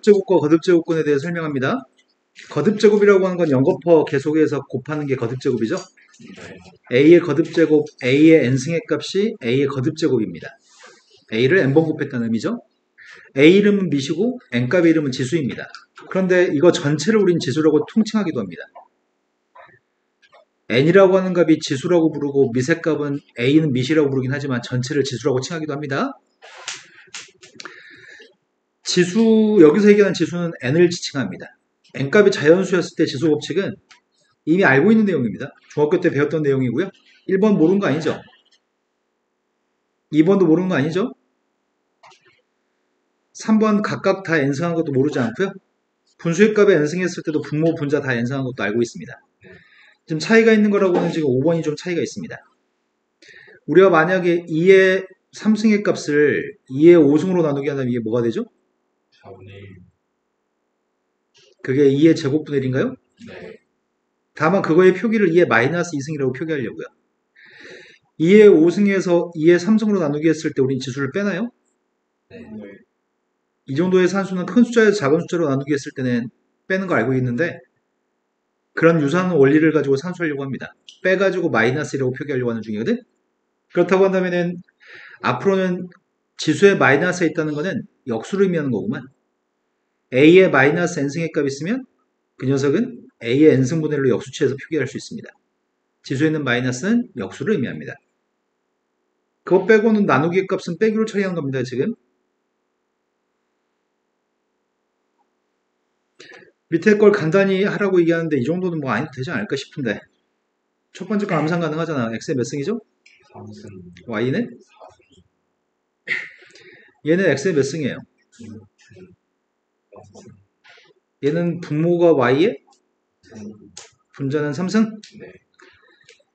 거듭제곱과 거듭제곱근에 대해 설명합니다. 거듭제곱이라고 하는 건 0곱퍼 계속해서 곱하는 게 거듭제곱이죠. A의 거듭제곱, A의 n승의 값이 A의 거듭제곱입니다. A를 n번 곱했다는 의미죠. A 이름은 미시고 n값의 이름은 지수입니다. 그런데 이거 전체를 우린 지수라고 통칭하기도 합니다. n이라고 하는 값이 지수라고 부르고 밑의 값은 A는 미시라고 부르긴 하지만 전체를 지수라고 칭하기도 합니다. 지수, 여기서 얘기하는 지수는 n을 지칭합니다. n값이 자연수였을 때 지수 법칙은 이미 알고 있는 내용입니다. 중학교 때 배웠던 내용이고요. 1번 모르는 거 아니죠? 2번도 모르는 거 아니죠? 3번 각각 다 n승한 것도 모르지 않고요. 분수의 값에 n승했을 때도 분모, 분자 다 n승한 것도 알고 있습니다. 지금 차이가 있는 거라고는 지금 5번이 좀 차이가 있습니다. 우리가 만약에 2의 3승의 값을 2의 5승으로 나누게 한다면 이게 뭐가 되죠? 4분의 1. 그게 2의 제곱분의 1인가요? 네. 다만 그거의 표기를 2의 마이너스 2승이라고 표기하려고요. 2의 5승에서 2의 3승으로 나누기 했을 때 우린 지수를 빼나요? 네. 이 정도의 산수는 큰 숫자에서 작은 숫자로 나누기 했을 때는 빼는 거 알고 있는데 그런 유사한 원리를 가지고 산수하려고 합니다. 빼가지고 마이너스 1이라고 표기하려고 하는 중이거든? 그렇다고 한다면은 앞으로는 지수에 마이너스에 있다는 거는 역수를 의미하는 거구만. A에 마이너스 n승의 값이 있으면 그 녀석은 A의 n승분의 1로 역수치해서 표기할 수 있습니다. 지수에 있는 마이너스는 역수를 의미합니다. 그거 빼고는 나누기의 값은 빼기로 처리하는 겁니다, 지금. 밑에 걸 간단히 하라고 얘기하는데 이 정도는 뭐 안 해도 되지 않을까 싶은데 첫 번째 거 암산 가능하잖아. x의 몇 승이죠? 3승. y는? 얘는 x의 몇 승이에요? 얘는 분모가 y에? 분자는 3승? 네.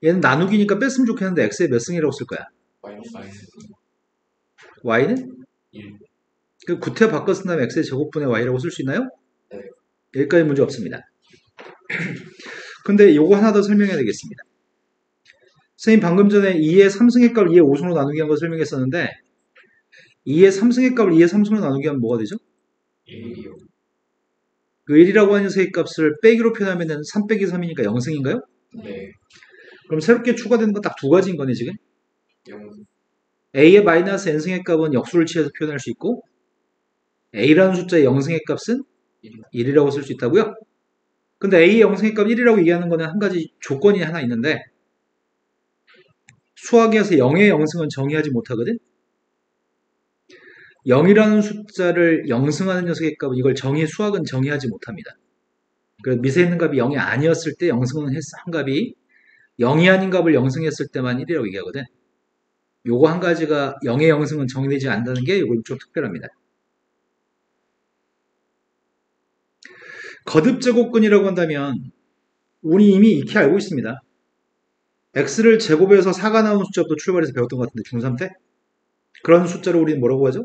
얘는 나누기니까 뺐으면 좋겠는데 x의 몇 승이라고 쓸 거야? 마이너스 y는? 1. 그 구태 바꿔 쓴 다음에 x의 제곱분의 y라고 쓸 수 있나요? 네. 여기까지 문제 없습니다. 근데 요거 하나 더 설명해야 되겠습니다. 선생님 방금 전에 2의 3승의 값을 2의 5승으로 나누기 한 거 설명했었는데 2의 3승의 값을 2의 3승으로 나누기 하면 뭐가 되죠? 1이요. 그 1이라고 하는 녀석의 값을 빼기로 표현하면 3 빼기 3이니까 0승인가요? 네. 그럼 새롭게 추가되는 건 딱 두 가지인 거네 지금. 0. A의 마이너스 n승의 값은 역수를 취해서 표현할 수 있고 A라는 숫자의 0승의 값은 1이라고 쓸 수 있다고요? 근데 A의 0승의 값 1이라고 얘기하는 거는 한 가지 조건이 하나 있는데 수학에서 0의 0승은 정의하지 못하거든? 0이라는 숫자를 0승하는 녀석의 값은 이걸 수학은 정의하지 못합니다. 그래서 밑에 있는 값이 0이 아니었을 때 0승은 한 값이 0이 아닌 값을 0승했을 때만 1이라고 얘기하거든. 요거 한 가지가 0의 0승은 정의되지 않는다는 게 요거 좀 특별합니다. 거듭제곱근이라고 한다면 우리 이미 익히 알고 있습니다. x를 제곱해서 4가 나오는 숫자부터 출발해서 배웠던 것 같은데 중3 때 그런 숫자를 우리는 뭐라고 하죠?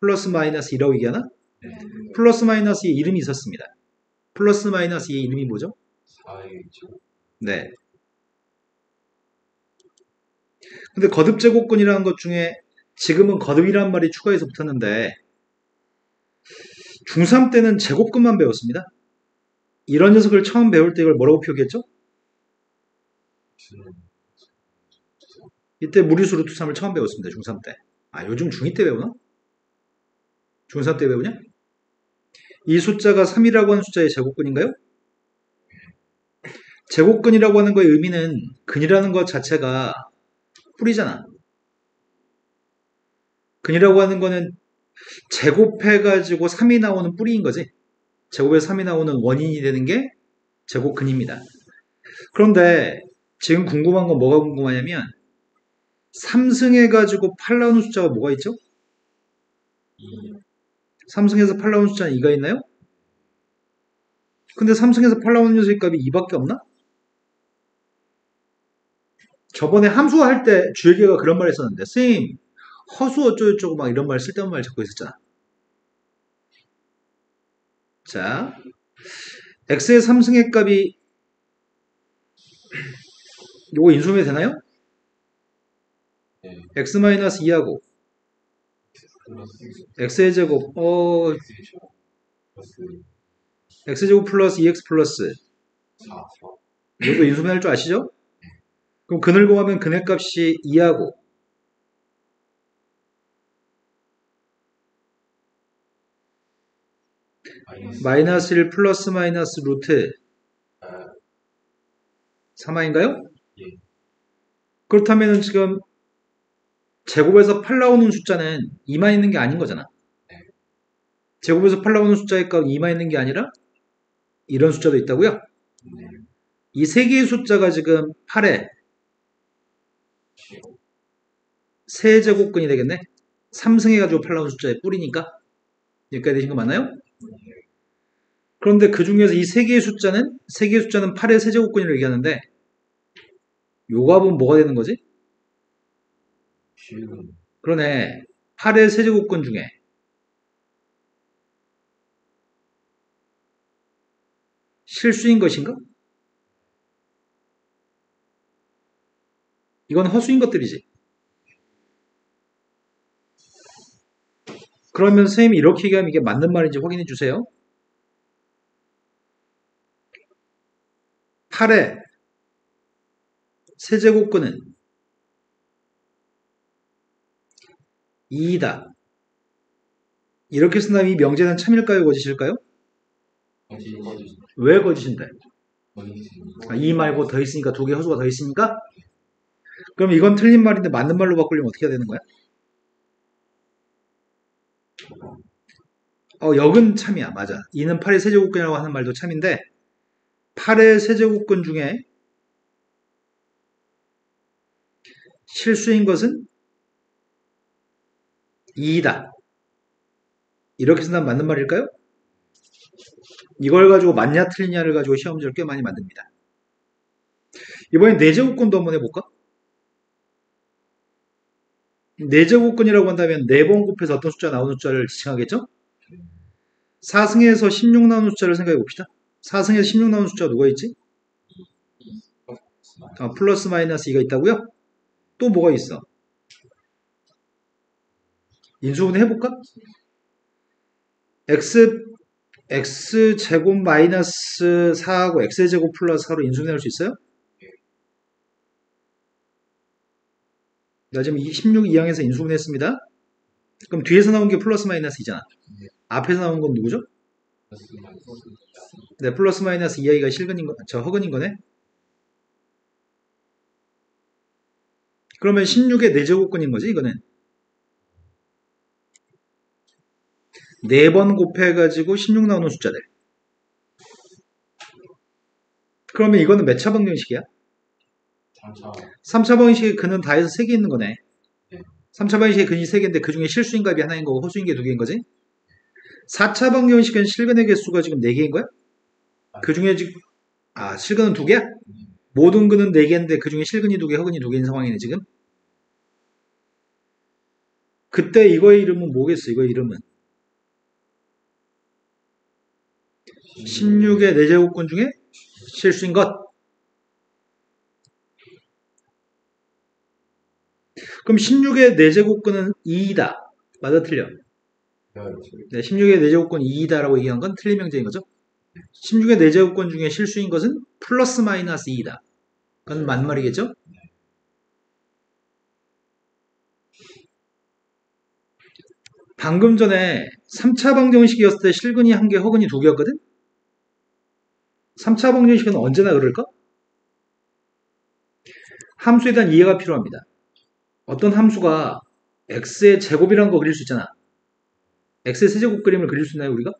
플러스 마이너스 2라고 얘기하나? 네. 플러스 마이너스 2의 이름이 있었습니다. 플러스 마이너스 2의 이름이 뭐죠? 4의 네. 근데 거듭제곱근이라는 것 중에 지금은 거듭이라는 말이 추가해서 붙었는데 중3 때는 제곱근만 배웠습니다. 이런 녀석을 처음 배울 때 이걸 뭐라고 표기했죠? 이때 무리수 루트 3을 처음 배웠습니다. 중3 때. 아, 요즘 중2 때 배우나? 중3 때 배우냐? 이 숫자가 3이라고 하는 숫자의 제곱근인가요? 제곱근이라고 하는 거의 의미는 근이라는 것 자체가 뿌리잖아. 근이라고 하는 거는 제곱해가지고 3이 나오는 뿌리인 거지. 제곱에서 3이 나오는 원인이 되는 게 제곱근입니다. 그런데 지금 궁금한 건 뭐가 궁금하냐면 3승해가지고 8 나오는 숫자가 뭐가 있죠? 2. 3승에서 8 나오는 숫자는 2가 있나요? 근데 3승에서 8 나오는 녀석의 값이 2밖에 없나? 저번에 함수 할 때 주혁이가 그런 말 했었는데 선생님 허수 어쩌고저쩌고 막 이런 말 쓸데없는 말 자꾸 했었잖아. 자, x의 3승의 값이 요거 인수분해 되나요? 네. x-2하고 x의 제곱 플러스 x제곱 플러스 2x 플러스 4, 4. 이것도 인수분해할 줄 아시죠? 그럼 근을 구하면 근의 값이 2하고 마이너스 1 플러스 마이너스 루트 3하인가요? 예. 그렇다면 지금 제곱에서 8 나오는 숫자는 2만 있는 게 아닌 거잖아. 제곱에서 8 나오는 숫자의 값 2만 있는 게 아니라 이런 숫자도 있다고요? 네. 이 세 개의 숫자가 지금 8의 세제곱근이 되겠네. 3승해가지고 8 나오는 숫자의 뿔이니까. 여기까지 되신 거 맞나요? 그런데 그 중에서 이 세 개의 숫자는 8의 세제곱근이라고 얘기하는데 요 값은 뭐가 되는 거지? 실근. 그러네. 8의 세제곱근 중에 실수인 것인가? 이건 허수인 것들이지. 그러면 선생님이 이렇게 얘기하면 이게 맞는 말인지 확인해 주세요. 8의 세제곱근은 2이다. 이렇게 쓴다면 이 명제는 참일까요? 거짓일까요? 왜 거짓인데? 2 말고 더 있으니까 두 개 허수가 더 있으니까? 그럼 이건 틀린 말인데 맞는 말로 바꾸려면 어떻게 해야 되는 거야? 역은 참이야. 맞아. 2는 8의 세제곱근이라고 하는 말도 참인데 8의 세제곱근 중에 실수인 것은 2이다. 이렇게 쓴다면 맞는 말일까요? 이걸 가지고 맞냐 틀리냐를 가지고 시험 문제를 꽤 많이 만듭니다. 이번엔 4제곱근도 한번 해볼까? 4제곱근이라고 한다면 4번 곱해서 어떤 숫자 나오는 숫자를 지칭하겠죠? 4승에서 16 나오는 숫자를 생각해 봅시다. 4승에서 16 나오는 숫자가 누가 있지? 플러스 마이너스 2가 있다고요? 또 뭐가 있어? 인수분해 해볼까? x제곱 마이너스 4하고 x제곱 플러스 4로 인수분해 할 수 있어요? 나 지금 16 2항에서 인수분해 했습니다. 그럼 뒤에서 나온 게 플러스 마이너스 2잖아. 앞에서 나온 건 누구죠? 네, 플러스 마이너스 2i가 실근인 거, 허근인 거네. 그러면 16의 4제곱근인 거지, 이거는. 4번 곱해가지고 16 나오는 숫자들. 그러면 이거는 몇 차 방정식이야? 3차 방정식의 근은 다 해서 3개 있는 거네. 3차 방정식의 근이 3개인데 그 중에 실수인 값이 하나인 거고 허수인 게 2개인 거지. 4차 방정식은 실근의 개수가 지금 4개인 거야? 그 중에 지금 실근은 2개야? 모든 근은 4개인데 그 중에 실근이 2개, 허근이 2개인 상황이네 지금. 그때 이거의 이름은 뭐겠어? 이거의 이름은 16의 4제곱근 중에 실수인 것. 그럼 16의 4제곱근은 2이다. 맞아 틀려? 네, 16의 4제곱근 2이다라고 얘기한 건 틀린 명제인 거죠. 16의 4제곱근 중에 실수인 것은 플러스 마이너스 2이다. 그건 맞는 말이겠죠? 방금 전에 3차 방정식이었을 때 실근이 1개, 허근이 2개였거든? 3차 방정식은 언제나 그럴까? 함수에 대한 이해가 필요합니다. 어떤 함수가 x의 제곱이라는 거 그릴 수 있잖아. x의 세제곱 그림을 그릴 수 있나요, 우리가?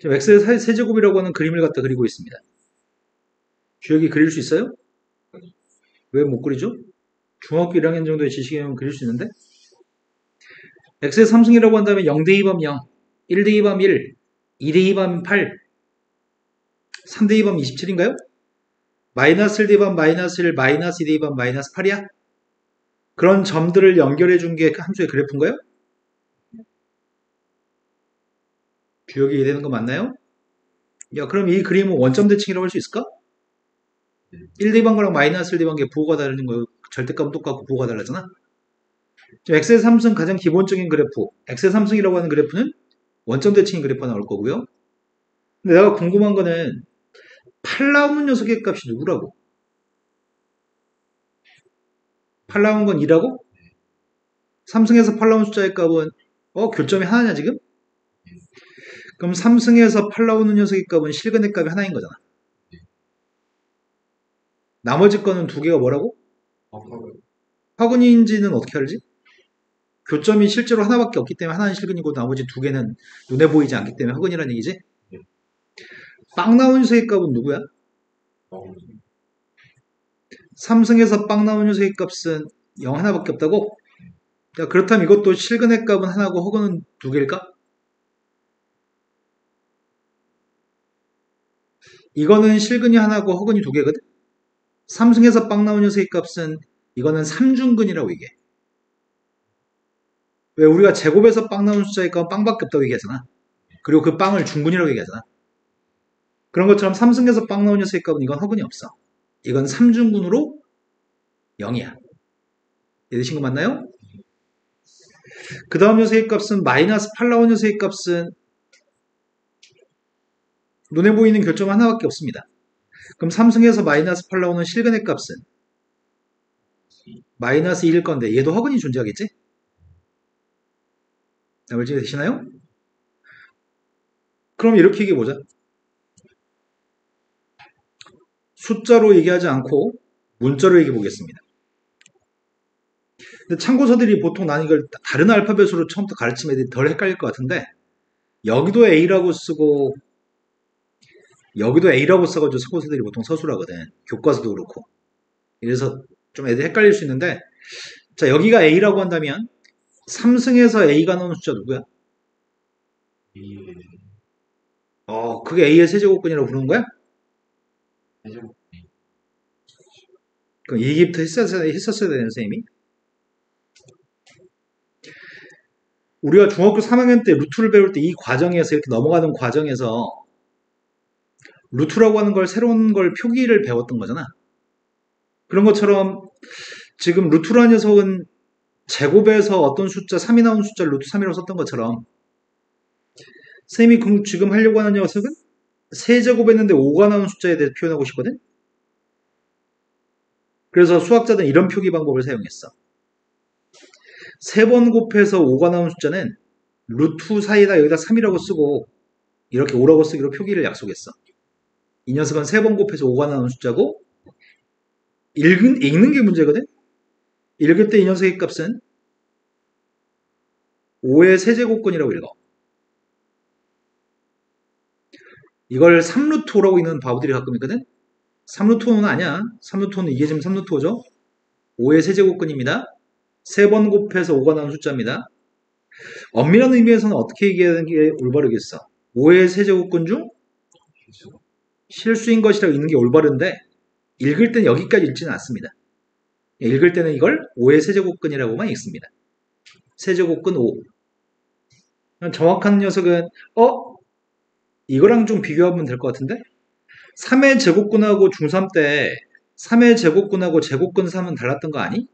지금 x의 세제곱이라고 하는 그림을 갖다 그리고 있습니다. 주혁이 그릴 수 있어요? 왜 못 그리죠? 중학교 1학년 정도의 지식이면 그릴 수 있는데? x의 3승이라고 한다면 0대 2범 0, 1대 2범 1, 2대 2범 8, 3대 2범 27인가요? 마이너스 1대 2범 마이너스 1, 마이너스 2대 2범 마이너스 8이야? 그런 점들을 연결해 준 게 함수의 그래프인가요? 주역이 이해되는 거 맞나요? 야, 그럼 이 그림은 원점 대칭이라고 할 수 있을까? 1대 2번 거랑 마이너스 1대 2번 게 부호가 다른 거 절대값은 똑같고 부호가 달라잖아? x의 3승 가장 기본적인 그래프, x의 3승이라고 하는 그래프는 원점 대칭인 그래프가 나올 거고요. 근데 내가 궁금한 거는 8 나오는 녀석의 값이 누구라고? 8 나온 건 2라고? 3승에서 8 나온 숫자의 값은 교점이 하나냐 지금? 그럼 3승에서 8 나오는 녀석의 값은 실근의 값이 하나인 거잖아. 나머지 거는 두 개가 뭐라고? 화근인지는 어떻게 알지? 교점이 실제로 하나밖에 없기 때문에 하나는 실근이고 나머지 두 개는 눈에 보이지 않기 때문에 화근이라는 얘기지? 빵 나온 녀석의 값은 누구야? 3승에서 빵 나온 녀석의 값은 0 하나밖에 없다고? 야, 그렇다면 이것도 실근의 값은 하나고 허근은 두 개일까? 이거는 실근이 하나고 허근이 두 개거든? 3승에서 빵 나온 녀석의 값은 이거는 3중근이라고 얘기해. 왜 우리가 제곱에서 빵 나온 숫자의 값은 빵밖에 없다고 얘기하잖아. 그리고 그 빵을 중근이라고 얘기하잖아. 그런 것처럼 3승에서 빵 나온 녀석의 값은 이건 허근이 없어. 이건 3중근으로 0이야. 이해되신 거 맞나요? 그 다음 녀석의 값은 마이너스 8 나온 녀석의 값은 눈에 보이는 교점 하나밖에 없습니다. 그럼 3승에서 마이너스 8 나오는 실근의 값은 마이너스 1일 건데 얘도 허근이 존재하겠지? 나머지 되시나요? 그럼 이렇게 얘기해보자. 숫자로 얘기하지 않고 문자로 얘기해보겠습니다. 근데 참고서들이 보통 난 이걸 다른 알파벳으로 처음부터 가르치면 애들이 덜 헷갈릴 것 같은데 여기도 A라고 쓰고 여기도 A라고 써가지고 참고서들이 보통 서술하거든. 교과서도 그렇고. 그래서 좀 애들이 헷갈릴 수 있는데 자 여기가 A라고 한다면 3승에서 A가 나오는 숫자 누구야? 그게 A의 세제곱근이라고 부르는 거야? 그럼 이 얘기부터 했었어야 되는 선생님이? 우리가 중학교 3학년 때 루트를 배울 때 이 과정에서 이렇게 넘어가는 과정에서 루트라고 하는 걸 새로운 걸 표기를 배웠던 거잖아. 그런 것처럼 지금 루트라는 녀석은 제곱에서 어떤 숫자 3이 나온 숫자를 루트 3이라고 썼던 것처럼 선생님이 지금 하려고 하는 녀석은 세제곱 했는데 5가 나온 숫자에 대해 표현하고 싶거든. 그래서 수학자들은 이런 표기 방법을 사용했어. 3번 곱해서 5가 나온 숫자는 루트 사이에다 여기다 3이라고 쓰고 이렇게 5라고 쓰기로 표기를 약속했어. 이 녀석은 3번 곱해서 5가 나온 숫자고 읽는 게 문제거든. 읽을 때 이 녀석의 값은 5의 세제곱근이라고 읽어. 이걸 3루트 5라고 읽는 바보들이 가끔 있거든. 3루트 5는 아니야. 3루트 5는 이게 지금 3루트 5죠. 5의 세제곱근입니다. 3번 곱해서 5가 나온 숫자입니다. 엄밀한 의미에서는 어떻게 얘기하는 게 올바르겠어? 5의 세제곱근 중 실수인 것이라고 읽는 게 올바른데 읽을 때는 여기까지 읽지는 않습니다. 읽을 때는 이걸 5의 세제곱근이라고만 읽습니다. 세제곱근 5. 정확한 녀석은 이거랑 좀 비교하면 될 것 같은데 3의 제곱근하고 중3 때 3의 제곱근하고 제곱근 3은 달랐던 거 아니?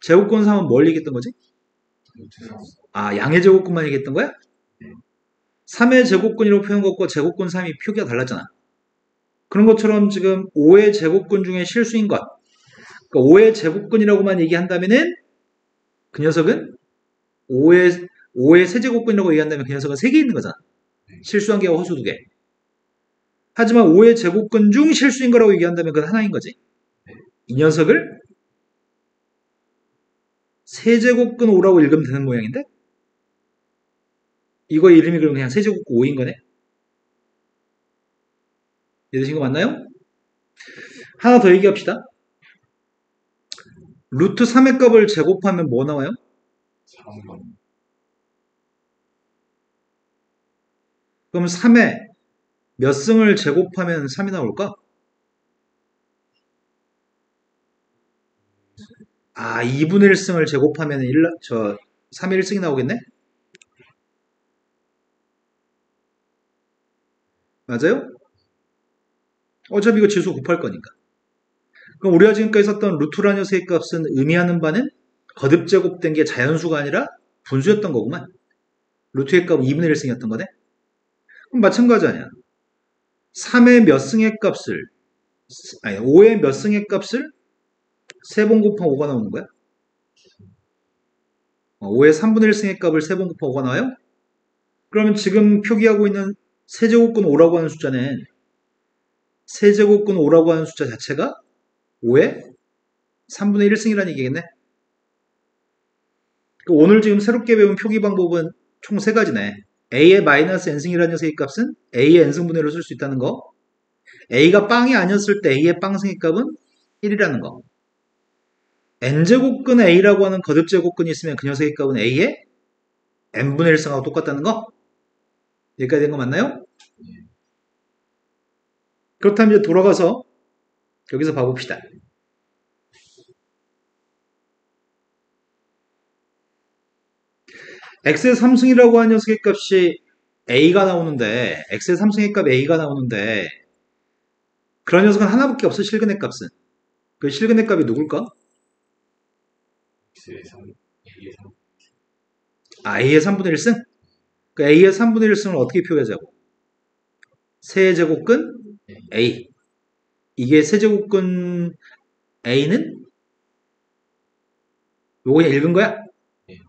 제곱근 3은 뭘 얘기했던 거지? 양의 제곱근만 얘기했던 거야? 3의 제곱근이라고 표현한 것과 제곱근 3이 표기가 달랐잖아. 그런 것처럼 지금 5의 제곱근 중에 실수인 것. 그러니까 5의 제곱근이라고만 얘기한다면은 그 녀석은 5의 세제곱근이라고 얘기한다면 그 녀석은 3개 있는 거잖아. 실수한 개와 허수 2개. 하지만 5의 제곱근 중 실수인 거라고 얘기한다면 그건 하나인 거지. 이 녀석을 세제곱근 5라고 읽으면 되는 모양인데 이거 이름이 그럼 그냥 세제곱근 5인 거네. 이해되신 거 맞나요? 하나 더 얘기합시다. 루트 3의 값을 제곱하면 뭐 나와요? 3번. 그럼 3의 몇 승을 제곱하면 3이 나올까? 2분의 1승을 제곱하면 3의 1승이 나오겠네? 맞아요? 어차피 이거 지수 곱할 거니까. 그럼 우리가 지금까지 썼던 루트라는 녀석의 값은 의미하는 바는 거듭 제곱된 게 자연수가 아니라 분수였던 거구만. 루트의 값은 2분의 1승이었던 거네. 그럼 마찬가지 아니야. 3의 몇 승의 값을, 아니, 5의 몇 승의 값을 3번 곱하면 5가 나오는 거야? 5의 3분의 1승의 값을 3번 곱하면 5가 나와요? 그러면 지금 표기하고 있는 세제곱근 5라고 하는 숫자는 세제곱근 5라고 하는 숫자 자체가 5의 3분의 1승이라는 얘기겠네. 오늘 지금 새롭게 배운 표기 방법은 총 3가지네. a의 마이너스 n승이라는 녀석의 값은 a의 n승분의로 쓸 수 있다는 거. a가 빵이 아니었을 때 a의 빵승의 값은 1이라는 거. n제곱근 a라고 하는 거듭제곱근이 있으면 그 녀석의 값은 a의 n분의 1승하고 똑같다는 거. 여기까지 된 거 맞나요? 그렇다면 이제 돌아가서 여기서 봐봅시다. x의 3승이라고 하는 녀석의 값이 a가 나오는데 x의 3승의 값 a가 나오는데 그런 녀석은 하나밖에 없어. 실근의 값은. 그 실근의 값이 누굴까? X의 3, A의 3. a의 3분의 1승? 그 a의 3분의 1승을 어떻게 표기하자고? 세제곱근 a. 이게 세제곱근 a는 요거 그냥 읽은 거야? 네.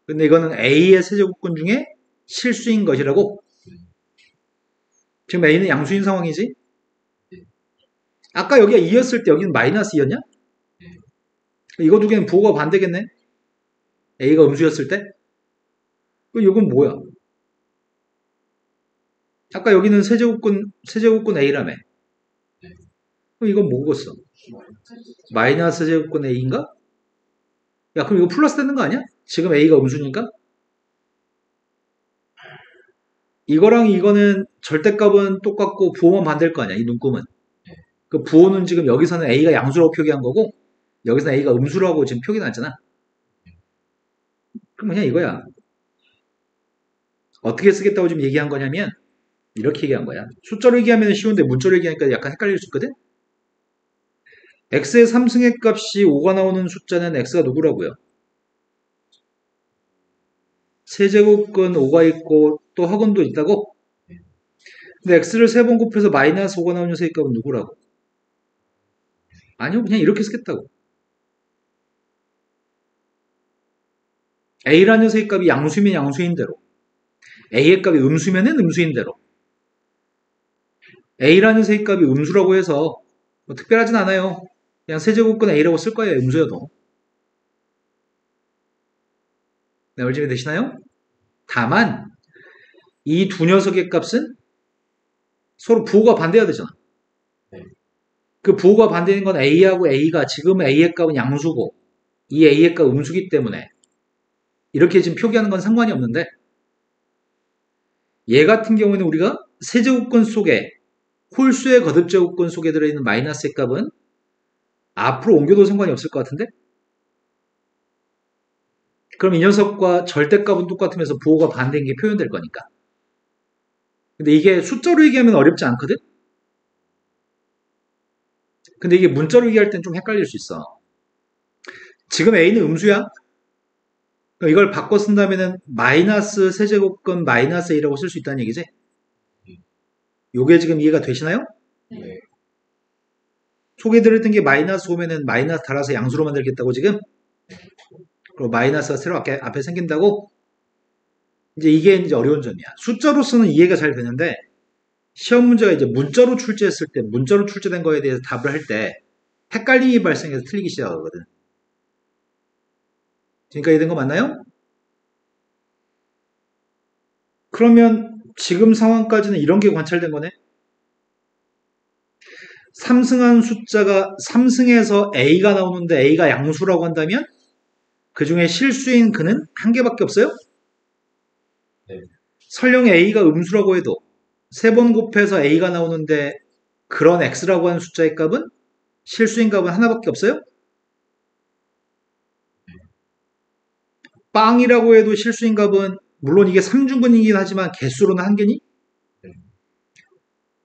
근데 이거는 a의 세제곱근 중에 실수인 것이라고? 지금 a는 양수인 상황이지? 아까 여기가 2였을 때 여기는 마이너스 2였냐? 이거 두 개는 부호가 반대겠네? a가 음수였을 때? 그럼 이건 뭐야? 아까 여기는 세제곱근 a라며. 그럼 이건 뭐겠어? 마이너스 제곱근 a인가? 야, 그럼 이거 플러스 되는 거 아니야? 지금 a가 음수니까? 이거랑 이거는 절대값은 똑같고 부호만 반대일 거 아니야, 이 눈금은. 그 부호는 지금 여기서는 a가 양수라고 표기한 거고 여기서는 a가 음수라고 지금 표기 났잖아. 그럼 그냥 이거야. 어떻게 쓰겠다고 지금 얘기한 거냐면 이렇게 얘기한 거야. 숫자로 얘기하면 쉬운데 문자로 얘기하니까 약간 헷갈릴 수 있거든? x의 3승의 값이 5가 나오는 숫자는 x가 누구라고요? 세제곱근 5가 있고 또 학원도 있다고? 근데 x를 3번 곱해서 마이너스 5가 나오는 녀석의 값은 누구라고? 아니요, 그냥 이렇게 쓰겠다고. a라는 녀석의 값이 양수면 양수인 대로 a의 값이 음수면은 음수인 대로 a라는 녀석의 값이 음수라고 해서 뭐 특별하진 않아요. 그냥 세제곱근 a라고 쓸 거예요, 음수여도. 네, 얼지이 되시나요? 다만 이 두 녀석의 값은 서로 부호가 반대해야 되잖아. 네. 그 부호가 반대인 건 a하고 a가 지금 a의 값은 양수고 이 a의 값 음수기 때문에 이렇게 지금 표기하는 건 상관이 없는데 얘 같은 경우에는 우리가 세제곱근 속에 홀수의 거듭제곱근 속에 들어있는 마이너스의 값은 앞으로 옮겨도 상관이 없을 것 같은데? 그럼 이 녀석과 절대값은 똑같으면서 부호가 반대인 게 표현될 거니까. 근데 이게 숫자로 얘기하면 어렵지 않거든? 근데 이게 문자로 얘기할 땐 좀 헷갈릴 수 있어. 지금 a는 음수야? 그럼 이걸 바꿔 쓴다면은 마이너스 세제곱근 마이너스 a라고 쓸 수 있다는 얘기지? 요게 지금 이해가 되시나요? 네. 속에 들어있던 게 마이너스 오면은 마이너스 달아서 양수로 만들겠다고 지금? 그리고 마이너스가 새로 앞에 생긴다고? 이제 이게 이제 어려운 점이야. 숫자로서는 이해가 잘 되는데 시험 문제가 이제 문자로 출제했을 때 문자로 출제된 거에 대해서 답을 할 때 헷갈림이 발생해서 틀리기 시작하거든. 지금까지 된 거 맞나요? 그러면 지금 상황까지는 이런 게 관찰된 거네. 3승한 숫자가 3승에서 a가 나오는데 a가 양수라고 한다면 그 중에 실수인 그는 한 개밖에 없어요? 네. 설령 a가 음수라고 해도 3번 곱해서 a가 나오는데 그런 x라고 하는 숫자의 값은 실수인 값은 하나밖에 없어요? 빵이라고 해도 실수인 값은 물론 이게 3중근이긴 하지만 개수로는 한 개니?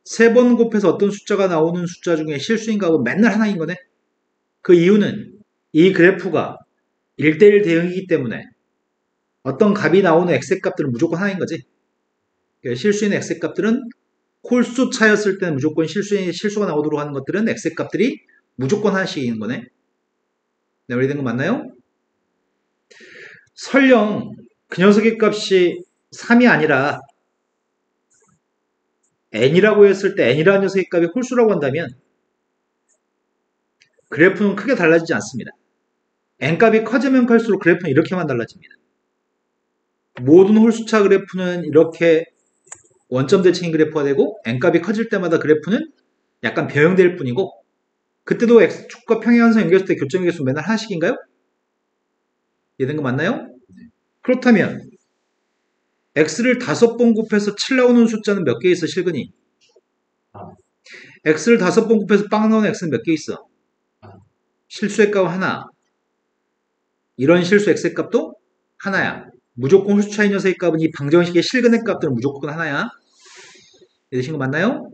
3번 곱해서 어떤 숫자가 나오는 숫자 중에 실수인 값은 맨날 하나인 거네. 그 이유는 이 그래프가 1대1 대응이기 때문에 어떤 값이 나오는 x의 값들은 무조건 하나인 거지. 그러니까 실수인 x의 값들은 홀수 차였을 때는 무조건 실수가 나오도록 하는 것들은 x의 값들이 무조건 하나씩인 거네. 네, 이해된 거 맞나요? 설령 그 녀석의 값이 3이 아니라 n이라고 했을 때 n이라는 녀석의 값이 홀수라고 한다면 그래프는 크게 달라지지 않습니다. n값이 커지면 클수록 그래프는 이렇게만 달라집니다. 모든 홀수차 그래프는 이렇게 원점 대칭인 그래프가 되고 n값이 커질 때마다 그래프는 약간 변형될 뿐이고 그때도 x축과 평행한선 연결했을 때 교점의 개수 맨날 하나씩인가요? 이해된 거 맞나요? 그렇다면 x를 5번 곱해서 7 나오는 숫자는 몇 개 있어 실근이? x를 5번 곱해서 빵 나오는 x는 몇 개 있어? 실수의 값 하나. 이런 실수 x의 값도 하나야. 무조건 홀수차인 녀석의 값은 이 방정식의 실근의 값들은 무조건 하나야. 이해되신 거 맞나요?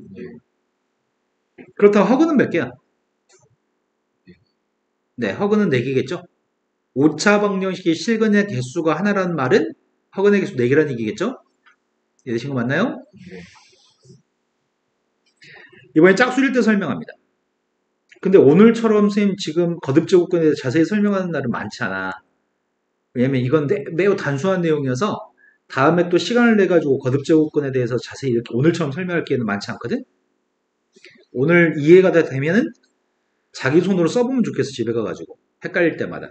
그렇다고 허그는 몇 개야? 네, 허그는 4개겠죠? 5차 방정식의 실근의 개수가 하나라는 말은 허근의 개수 4개라는 얘기겠죠? 이해되신 거 맞나요? 이번에 짝수일 때 설명합니다. 근데 오늘처럼 선생님 지금 거듭제곱근에 대해서 자세히 설명하는 날은 많지 않아. 왜냐면 이건 매우 단순한 내용이어서 다음에 또 시간을 내가지고 거듭제곱근에 대해서 자세히 이렇게 오늘처럼 설명할 기회는 많지 않거든? 오늘 이해가 다 되면은 자기 손으로 써보면 좋겠어, 집에 가가지고. 헷갈릴 때마다.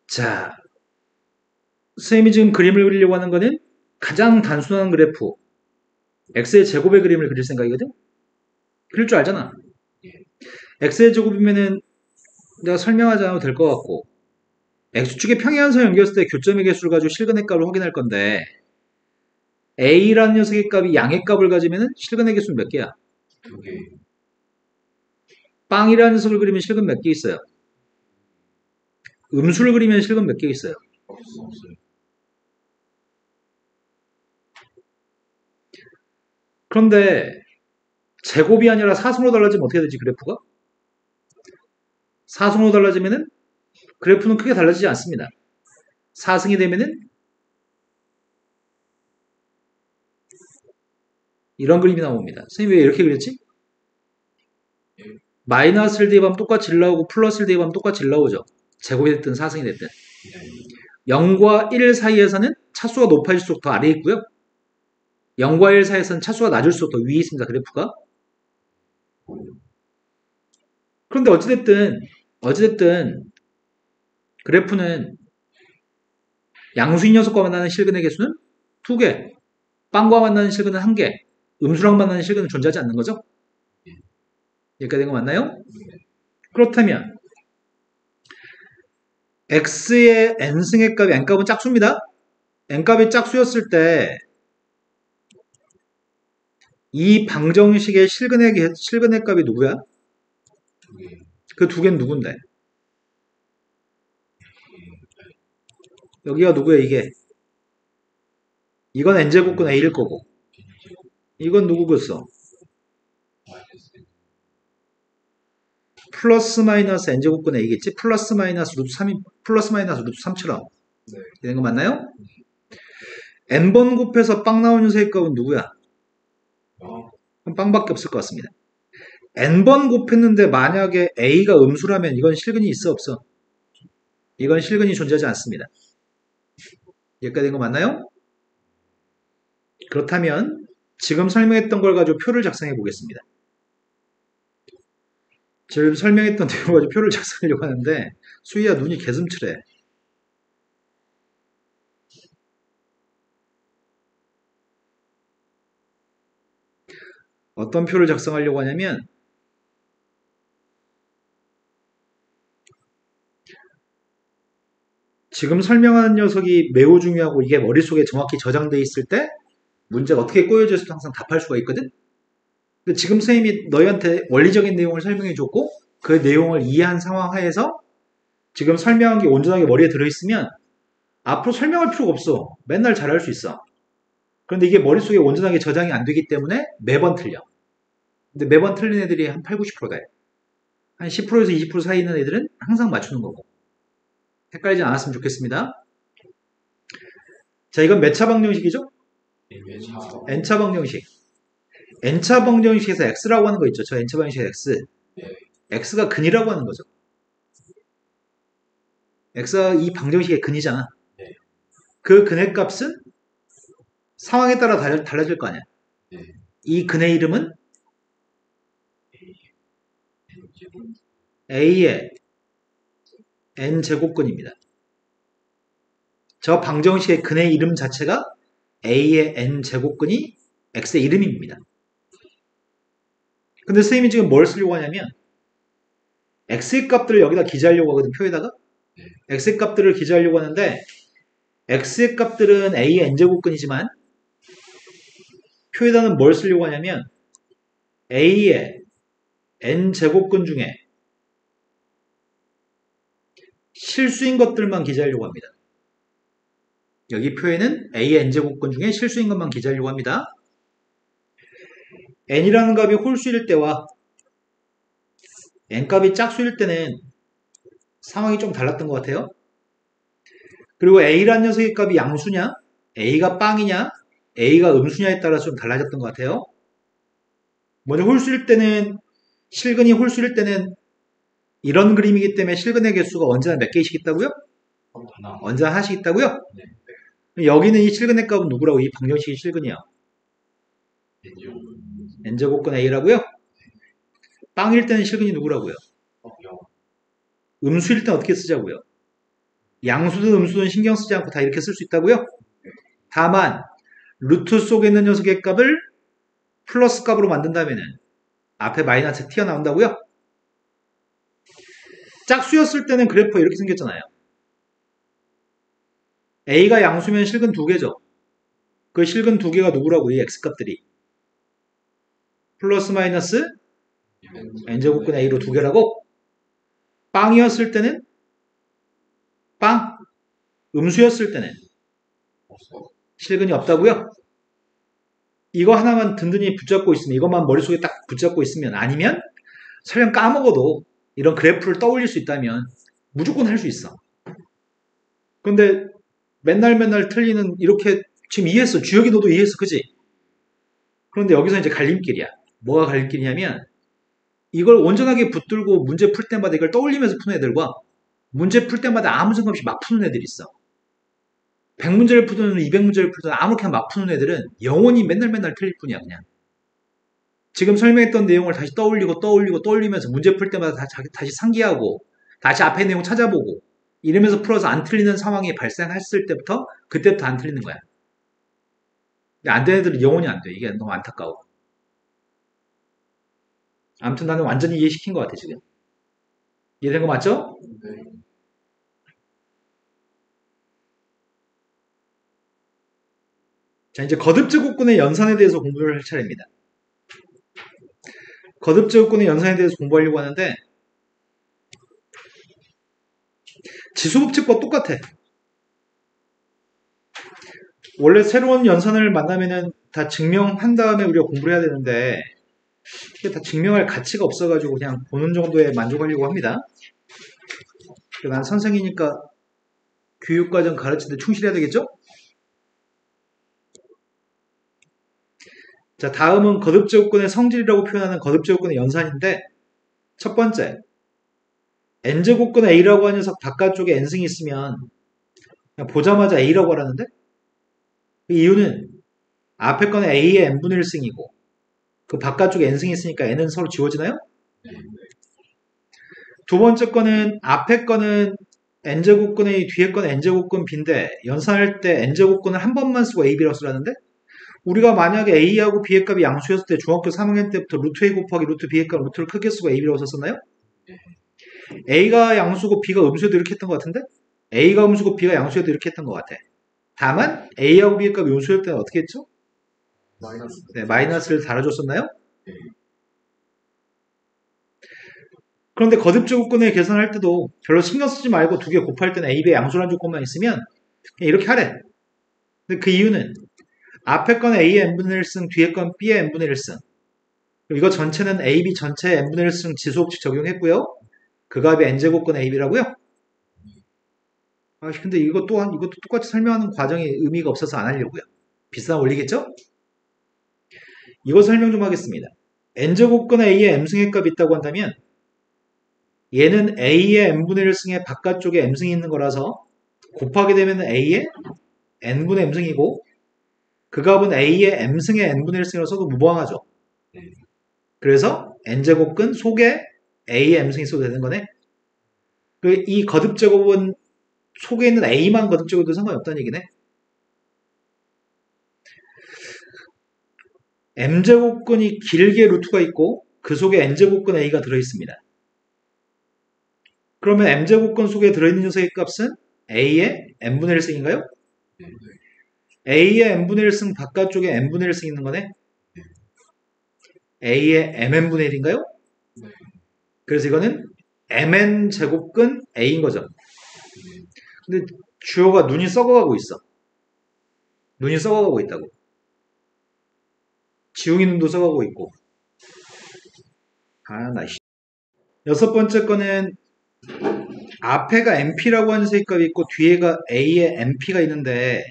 자, 선생님이 지금 그림을 그리려고 하는 거는 가장 단순한 그래프, x의 제곱의 그림을 그릴 생각이거든? 그릴 줄 알잖아. x의 제곱이면은 내가 설명하지 않아도 될 것 같고, x축의 평행한선 연결했을 때 교점의 개수를 가지고 실근의 값을 확인할 건데, a라는 녀석의 값이 양의 값을 가지면은 실근의 개수는 몇 개야? 2개. 빵이라는 녀석을 그리면 실근 몇 개 있어요? 음수를 그리면 실근 몇 개 있어요? 없어요. 그런데 제곱이 아니라 사승으로 달라지면 어떻게 되지 그래프가? 사승으로 달라지면은 그래프는 크게 달라지지 않습니다. 4승이 되면은 이런 그림이 나옵니다. 선생님 왜 이렇게 그렸지? 마이너스를 대입하면 똑같이 1 나오고 플러스를 대입하면 똑같이 1 나오죠. 제곱이 됐든 4승이 됐든. 0과 1 사이에서는 차수가 높아질수록 더 아래에 있고요. 0과 1 사이에서는 차수가 낮을수록 더 위에 있습니다. 그래프가. 그런데 어찌됐든 그래프는 양수인 녀석과 만나는 실근의 개수는 2개, 빵과 만나는 실근은 1개, 음수랑 만나는 실근은 존재하지 않는 거죠? 여기까지 된 거 맞나요? 그렇다면 x의 n승의 값이 n값은 짝수입니다. n값이 짝수였을 때 이 방정식의 실근의 값이 누구야? 2개. 그 2개는 누군데? 여기가 누구야 이게? 이건 n제곱근 a일 거고 이건 누구겠어? 플러스 마이너스 n제곱근 a겠지? 플러스 마이너스 루트 3이 플러스 마이너스 루트 3처럼 네. 되는 거 맞나요? n번 곱해서 빵 나오는 녀석의 값은 누구야? 그럼 빵밖에 없을 것 같습니다. n번 곱했는데 만약에 a가 음수라면 이건 실근이 있어 없어? 이건 실근이 존재하지 않습니다. 여기까지 된 거 맞나요? 그렇다면 지금 설명했던 걸 가지고 표를 작성해 보겠습니다. 지금 설명했던 내용을 가지고 표를 작성하려고 하는데 수희야 눈이 개슴츠래. 어떤 표를 작성하려고 하냐면 지금 설명하는 녀석이 매우 중요하고 이게 머릿속에 정확히 저장돼 있을 때 문제가 어떻게 꼬여져 있어도 항상 답할 수가 있거든. 근데 지금 선생님이 너희한테 원리적인 내용을 설명해 줬고 그 내용을 이해한 상황 하에서 지금 설명한 게 온전하게 머리에 들어있으면 앞으로 설명할 필요가 없어. 맨날 잘할 수 있어. 그런데 이게 머릿속에 온전하게 저장이 안 되기 때문에 매번 틀려. 근데 매번 틀린 애들이 한 8, 90% 돼. 한 10%에서 20% 사이 있는 애들은 항상 맞추는 거고. 헷갈리지 않았으면 좋겠습니다. 자, 이건 몇 차 방정식이죠? N차. n차 방정식. n차 방정식에서 x라고 하는 거 있죠. 저 n차 방정식 x. 네. x가 근이라고 하는 거죠. x가 이 방정식의 근이잖아. 네. 그 근의 값은 상황에 따라 달라질 거 아니야. 네. 이 근의 이름은 N제곱. a의 n제곱근입니다. 저 방정식의 근의 이름 자체가 a의 n제곱근이 x의 이름입니다. 근데 선생님이 지금 뭘 쓰려고 하냐면 x의 값들을 여기다 기재하려고 하거든, 표에다가. 네. x의 값들을 기재하려고 하는데 x의 값들은 a의 n제곱근이지만 표에다는 뭘 쓰려고 하냐면 a의 n제곱근 중에 실수인 것들만 기재하려고 합니다. 여기 표에는 a의 n제곱근 중에 실수인 것만 기재하려고 합니다. n이라는 값이 홀수일 때와 n값이 짝수일 때는 상황이 좀 달랐던 것 같아요. 그리고 a라는 녀석의 값이 양수냐, a가 빵이냐, a가 음수냐에 따라서 좀 달라졌던 것 같아요. 먼저 홀수일 때는, 실근이 홀수일 때는 이런 그림이기 때문에 실근의 개수가 언제나 몇 개씩 있다고요? 하나. 언제나 하나씩 있다고요? 네. 여기는 이 실근의 값은 누구라고? 이 방정식이 실근이요. N제곱. n제곱근 a라고요? 빵일 때는 실근이 누구라고요? 0. 음수일 땐 어떻게 쓰자고요? 양수든 음수든 신경 쓰지 않고 다 이렇게 쓸 수 있다고요? 다만 루트 속에 있는 녀석의 값을 플러스 값으로 만든다면은 앞에 마이너스 튀어나온다고요? 짝수였을 때는 그래프가 이렇게 생겼잖아요. a가 양수면 실근 2개죠. 그 실근 2개가 누구라고? 이 x값들이 플러스 마이너스 n제곱근 a로 2개라고? 빵이었을 때는 빵, 음수였을 때는 없어. 실근이 없다고요? 이거 하나만 든든히 붙잡고 있으면, 이것만 머릿속에 딱 붙잡고 있으면, 아니면 설령 까먹어도 이런 그래프를 떠올릴 수 있다면 무조건 할 수 있어. 근데 맨날 틀리는, 이렇게 지금 이해했어. 주혁이 너도 이해했어. 그지? 그런데 여기서 이제 갈림길이야. 뭐가 갈림길이냐면 이걸 온전하게 붙들고 문제 풀 때마다 이걸 떠올리면서 푸는 애들과 문제 풀 때마다 아무 생각 없이 막 푸는 애들이 있어. 100문제를 풀든 200문제를 풀든 아무렇게나 막 푸는 애들은 영원히 맨날 틀릴 뿐이야, 그냥. 지금 설명했던 내용을 다시 떠올리면서 문제 풀 때마다 다시 상기하고 다시 앞에 내용 찾아보고 이러면서 풀어서 안 틀리는 상황이 발생했을 때부터 그때부터 안 틀리는 거야. 안 되는 애들은 영원히 안 돼. 이게 너무 안타까워. 아무튼 나는 완전히 이해시킨 것 같아, 지금. 이해된 거 맞죠? 네. 자, 이제 거듭제곱근의 연산에 대해서 공부를 할 차례입니다. 거듭제곱근의 연산에 대해서 공부하려고 하는데 지수법칙과 똑같아. 원래 새로운 연산을 만나면은 다 증명한 다음에 우리가 공부를 해야 되는데 이게 다 증명할 가치가 없어가지고 그냥 보는 정도에 만족하려고 합니다. 난 선생이니까 교육과정 가르치는데 충실해야 되겠죠? 자, 다음은 거듭제곱근의 성질이라고 표현하는 거듭제곱근의 연산인데 첫 번째, n제곱근 a라고 하는 녀석 바깥쪽에 n승이 있으면 그냥 보자마자 a라고 하라는데 그 이유는 앞에 거는 a의 n분의 1승이고 그 바깥쪽에 n승이 있으니까 n은 서로 지워지나요? 두 번째 거는 앞에 거는 n제곱근 a, 뒤에 거는 n제곱근 b인데 연산할 때 n제곱근을 한 번만 쓰고 ab라고 쓰라는데 우리가 만약에 a하고 b의 값이 양수였을 때 중학교 3학년 때부터 루트 a 곱하기 루트 b의 값 루트를 크게 쓰고 ab라고 썼었나요? a가 양수고 b가 음수여도 이렇게 했던 것 같은데 a가 음수고 b가 양수여도 이렇게 했던 것 같아. 다만 a하고 b의 값이 음수일 때는 어떻게 했죠? 마이너스. 네, 마이너스를 달아줬었나요? 네. 그런데 거듭제곱근을 계산할 때도 별로 신경 쓰지 말고 두 개 곱할 때는 a, b의 양수라는 조건만 있으면 그냥 이렇게 하래. 근데 그 이유는 앞에 건 a의 n분의 1승, 뒤에 건 b의 n분의 1승. 이거 전체는 AB 전체 n분의 1승 지수법칙 적용했고요. 그 값이 n제곱근 AB라고요? 아, 근데 이것도 똑같이 설명하는 과정에 의미가 없어서 안 하려고요. 비싼 원리겠죠? 이거 설명 좀 하겠습니다. n제곱근 A에 m승의 값이 있다고 한다면 얘는 A의 n분의 1승의 바깥쪽에 m승이 있는 거라서 곱하게 되면 A의 n분의 m승이고 그 값은 A의 m승의 n분의 1승이라고 써도 무방하죠. 그래서 n제곱근 속에 A의 m승이 써도 되는 거네. 이 거듭제곱은 속에 있는 A만 거듭제곱도 상관이 없다는 얘기네. m제곱근이 길게 루트가 있고 그 속에 n제곱근 A가 들어있습니다. 그러면 m제곱근 속에 들어있는 녀석의 값은 A의 n분의 1승인가요? A의 n분의 1승 바깥쪽에 n분의 1승 있는 거네. A의 mn분의 1인가요? 그래서 이거는 mn 제곱근 A인 거죠. 근데 주어가 눈이 썩어가고 있어. 눈이 썩어가고 있다고. 지웅이 눈도 썩어가고 있고. 여섯 번째 거는 앞에가 MP라고 하는 세값이 있고 뒤에가 A의 MP가 있는데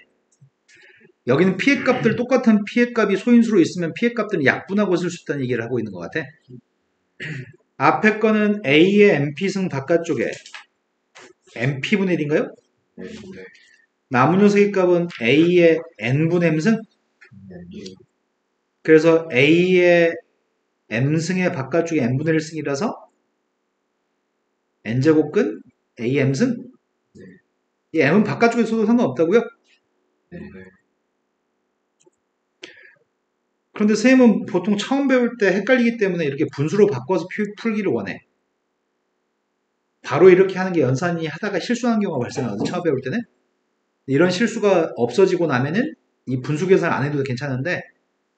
여기는 피해 값들 똑같은 피해 값이 소인수로 있으면 피해 값들은 약분하고 쓸 수 있다는 얘기를 하고 있는 것 같아. 앞에 거는 A의 MP승 바깥쪽에 MP분의 1인가요? 남은 녀석의 값은 A의 N분의 M승? 그래서 A의 M승의 바깥쪽에 N분의 1승이라서 N제곱근 A M승? 이 M은 바깥쪽에 써도 상관없다고요? 그런데 선생님은 보통 처음 배울 때 헷갈리기 때문에 이렇게 분수로 바꿔서 풀기를 원해. 바로 이렇게 하는 게 연산이 하다가 실수하는 경우가 발생하거든, 처음 배울 때는. 이런 실수가 없어지고 나면은 이 분수 계산 안 해도 괜찮은데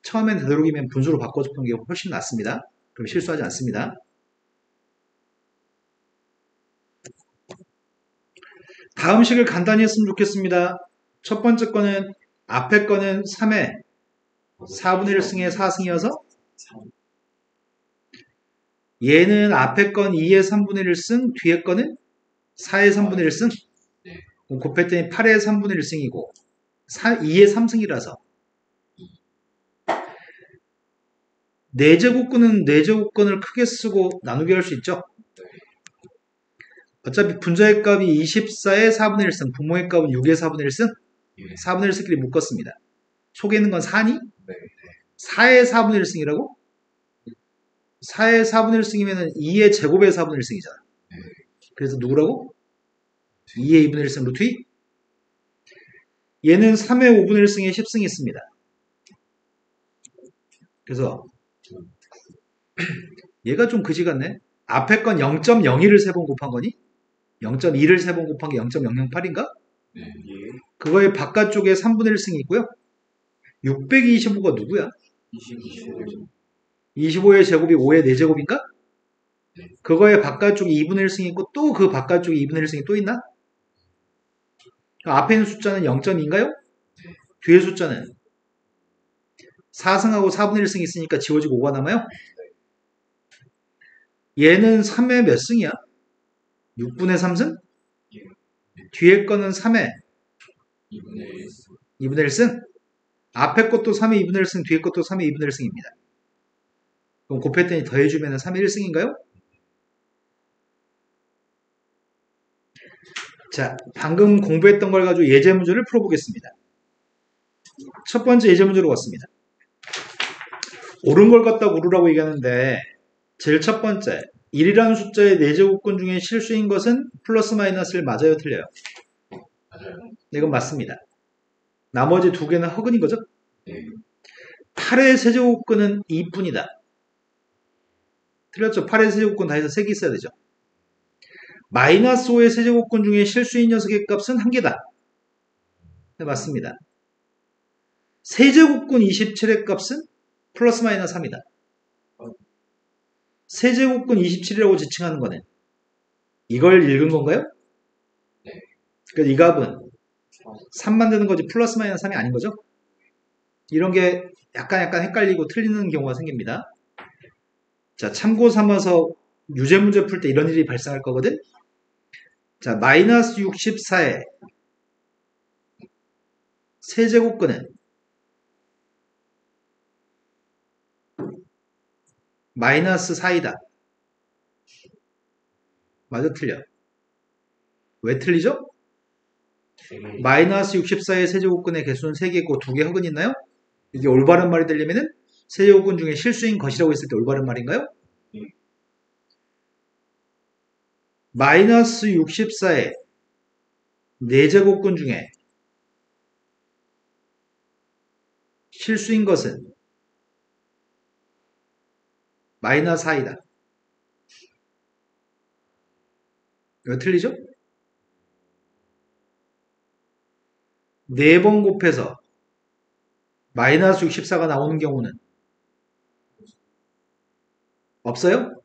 처음엔 되도록이면 분수로 바꿔서 푸는 게 훨씬 낫습니다. 그럼 실수하지 않습니다. 다음 식을 간단히 했으면 좋겠습니다. 첫 번째 거는 앞에 거는 3의 4분의 1승의 4승이어서 얘는 앞에 건 2의 3분의 1승, 뒤에 거는 4의 3분의 1승. 곱했더니 8의 3분의 1승이고 2의 3승이라서 4제곱근은 4제곱근을 크게 쓰고 나누기 할 수 있죠. 어차피 분자의 값이 24의 4분의 1승, 부모의 값은 6의 4분의 1승, 4분의 1승끼리 묶었습니다. 속에 있는 건 4니? 4의 4분의 1승이라고? 4의 4분의 1승이면 2의 제곱의 4분의 1승이잖아. 그래서 누구라고? 2의 2분의 1승 루트 2? 얘는 3의 5분의 1승에 10승이 있습니다. 그래서 얘가 좀 그지 같네. 앞에 건 0.01을 3번 곱한 거니? 0.2를 3번 곱한 게 0.008인가? 그거의 바깥쪽에 3분의 1승이 있고요. 625가 누구야? 25의 제곱이 5의 4제곱인가? 그거의 바깥쪽에 2분의 1승이 있고 또 그 바깥쪽에 2분의 1승이 또 있나? 앞에 있는 숫자는 0.2인가요? 뒤에 숫자는 4승하고 4분의 1승이 있으니까 지워지고 5가 남아요? 얘는 3의 몇 승이야? 6분의 3승? 뒤에 거는 3의 2분의 1승? 앞에 것도 3의 2분의 1승, 뒤에 것도 3의 2분의 1승입니다. 그럼 곱했더니 더해주면 3의 1승인가요? 자, 방금 공부했던 걸 가지고 예제 문제를 풀어보겠습니다. 첫 번째 예제 문제로 왔습니다. 옳은 걸 갖다 고르라고 얘기하는데 제일 첫 번째 1이라는 숫자의 4제곱근 중에 실수인 것은 플러스 마이너스를 맞아요, 틀려요? 맞아요. 이건 맞습니다. 나머지 두 개는 허근인 거죠? 8의 세제곱근은 2뿐이다. 틀렸죠? 8의 세제곱근 다 해서 3개 있어야 되죠. 마이너스 5의 세제곱근 중에 실수인 녀석의 값은 1개다. 네, 맞습니다. 세제곱근 27의 값은 플러스 마이너스 3이다. 세제곱근 27이라고 지칭하는 거는 이걸 읽은 건가요? 그러니까 이 값은 3 만드는 거지 플러스 마이너스 3이 아닌 거죠? 이런 게 약간 헷갈리고 틀리는 경우가 생깁니다. 자, 참고 삼아서 유제 문제 풀 때 이런 일이 발생할 거거든. 자, 마이너스 64의 세제곱근은 마이너스 4이다. 맞아, 틀려? 왜 틀리죠? 마이너스 64의 세제곱근의 개수는 3개고 2개 허근 있나요? 이게 올바른 말이 되려면은 세제곱근 중에 실수인 것이라고 했을 때 올바른 말인가요? 마이너스 64의 4제곱근 중에 실수인 것은 마이너스 4이다. 왜 틀리죠? 4번 곱해서 마이너스 64가 나오는 경우는 없어요?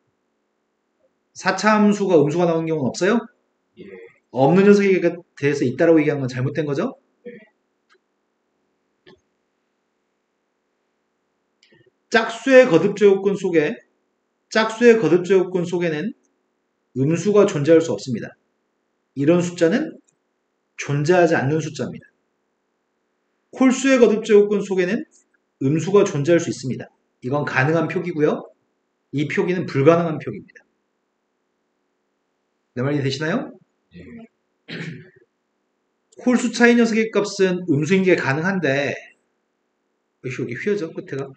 4차 함수가 음수가 나오는 경우는 없어요? 예. 없는 녀석에 대해서 있다라고 얘기한 건 잘못된 거죠? 짝수의 거듭제곱근 속에는 음수가 존재할 수 없습니다. 이런 숫자는 존재하지 않는 숫자입니다. 홀수의 거듭제곱근 속에는 음수가 존재할 수 있습니다. 이건 가능한 표기고요. 이 표기는 불가능한 표기입니다. 내 말이 되시나요? 예. 홀수 차이 녀석의 값은 음수인 게 가능한데 여기 휘어져 끝에가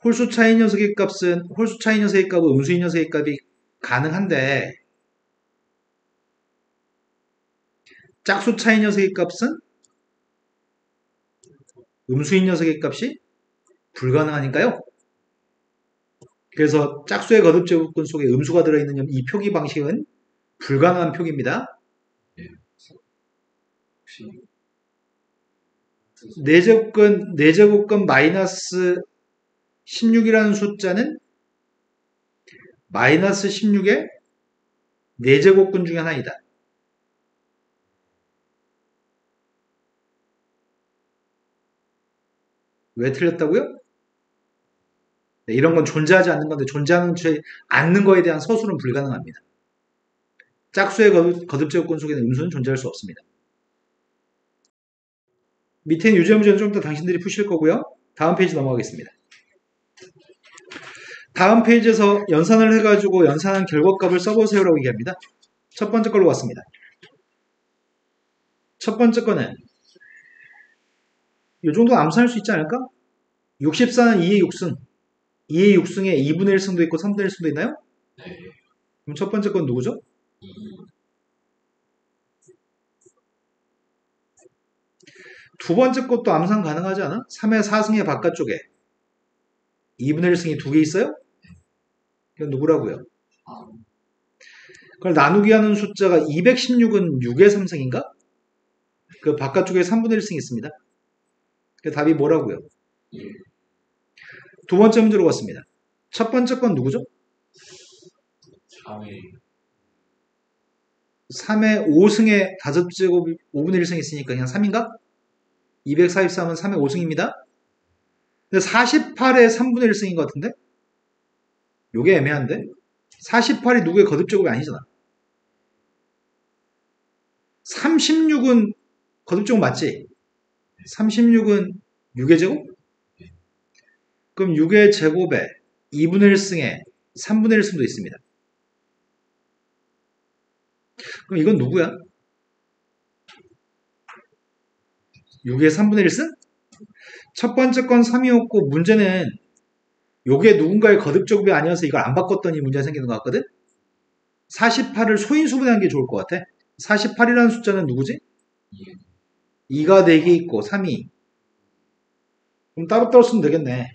홀수 차이 녀석의 값은 음수인 녀석의 값이 가능한데 짝수 차이 녀석의 값은 음수인 녀석의 값이 불가능하니까요. 그래서 짝수의 거듭제곱근 속에 음수가 들어있는 이 표기 방식은 불가능한 표기입니다. 혹시 4제곱근 마이너스 16이라는 숫자는 마이너스 16의 4제곱근 중에 하나이다. 왜 틀렸다고요? 네, 이런 건 존재하지 않는 건데 존재하지 않는 거에 대한 서술은 불가능합니다. 짝수의 거듭제곱근 속에는 음수는 존재할 수 없습니다. 밑에 있는 유제 문제는 좀 더 당신들이 푸실 거고요. 다음 페이지 넘어가겠습니다. 다음 페이지에서 연산을 해가지고 연산한 결과값을 써보세요라고 얘기합니다. 첫 번째 걸로 왔습니다. 첫 번째 거는 이 정도 암산할 수 있지 않을까? 64는 2의 6승. 2의 6승에 2분의 1승도 있고 3분의 1승도 있나요? 네. 그럼 첫 번째 건 누구죠? 2. 두 번째 것도 암산 가능하지 않아? 3의 4승의 바깥쪽에 2분의 1승이 2개 있어요? 이건 누구라고요? 그걸 나누기 하는 숫자가 216은 6의 3승인가? 그 바깥쪽에 3분의 1승이 있습니다. 그 답이 뭐라고요? 예. 두 번째 문제로 갔습니다. 첫 번째 건 누구죠? 3의 3의 5승의 5제곱 5분의 1승이 있으니까 그냥 3인가? 243은 3의 5승입니다. 근데 48의 3분의 1승인 것 같은데? 요게 애매한데? 48이 누구의 거듭제곱이 아니잖아. 36은 거듭제곱 맞지? 36은 6의 제곱? 그럼 6의 제곱에 2분의 1승에 3분의 1승도 있습니다. 그럼 이건 누구야? 6의 3분의 1승? 첫 번째 건 3이었고 문제는 요게 누군가의 거듭제곱이 아니어서 이걸 안 바꿨더니 문제가 생기는 것 같거든? 48을 소인수분해하는 게 좋을 것 같아. 48이라는 숫자는 누구지? 2가 4개 있고 3이 그럼 따로따로 쓰면 되겠네.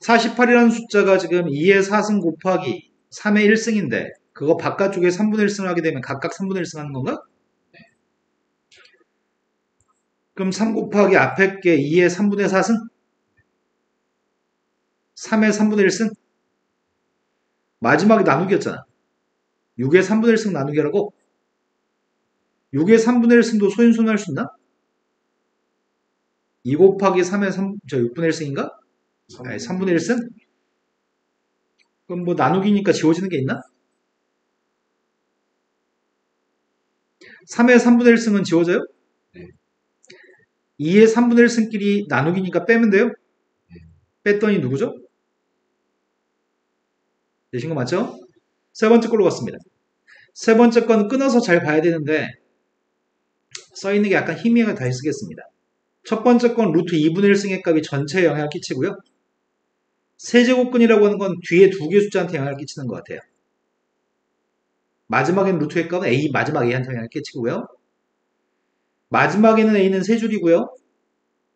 48이라는 숫자가 지금 2의 4승 곱하기 3의 1승인데 그거 바깥쪽에 3분의 1승을 하게 되면 각각 3분의 1승 하는 건가? 그럼 3 곱하기 앞에 게 2의 3분의 4승? 3의 3분의 1승? 마지막에 나누기였잖아. 6의 3분의 1승 나누기라고? 6의 3분의 1승도 소인수분 할 수 있나? 2 곱하기 3의 6분의 1승인가? 아니, 3분의 1승? 그럼 뭐 나누기니까 지워지는 게 있나? 3의 3분의 1승은 지워져요? 네. 2의 3분의 1승끼리 나누기니까 빼면 돼요? 네. 뺐더니 누구죠? 되신 거 맞죠? 세 번째 걸로 갔습니다. 세 번째 건 끊어서 잘 봐야 되는데 써있는 게 약간 희미하게 다시 쓰겠습니다. 첫 번째 건 루트 2분의 1승의 값이 전체에 영향을 끼치고요. 세제곱근이라고 하는 건 뒤에 두 개 숫자한테 영향을 끼치는 것 같아요. 마지막에는 루트의 값은 A, 마지막 A한테 영향을 끼치고요. 마지막에는 A는 세 줄이고요.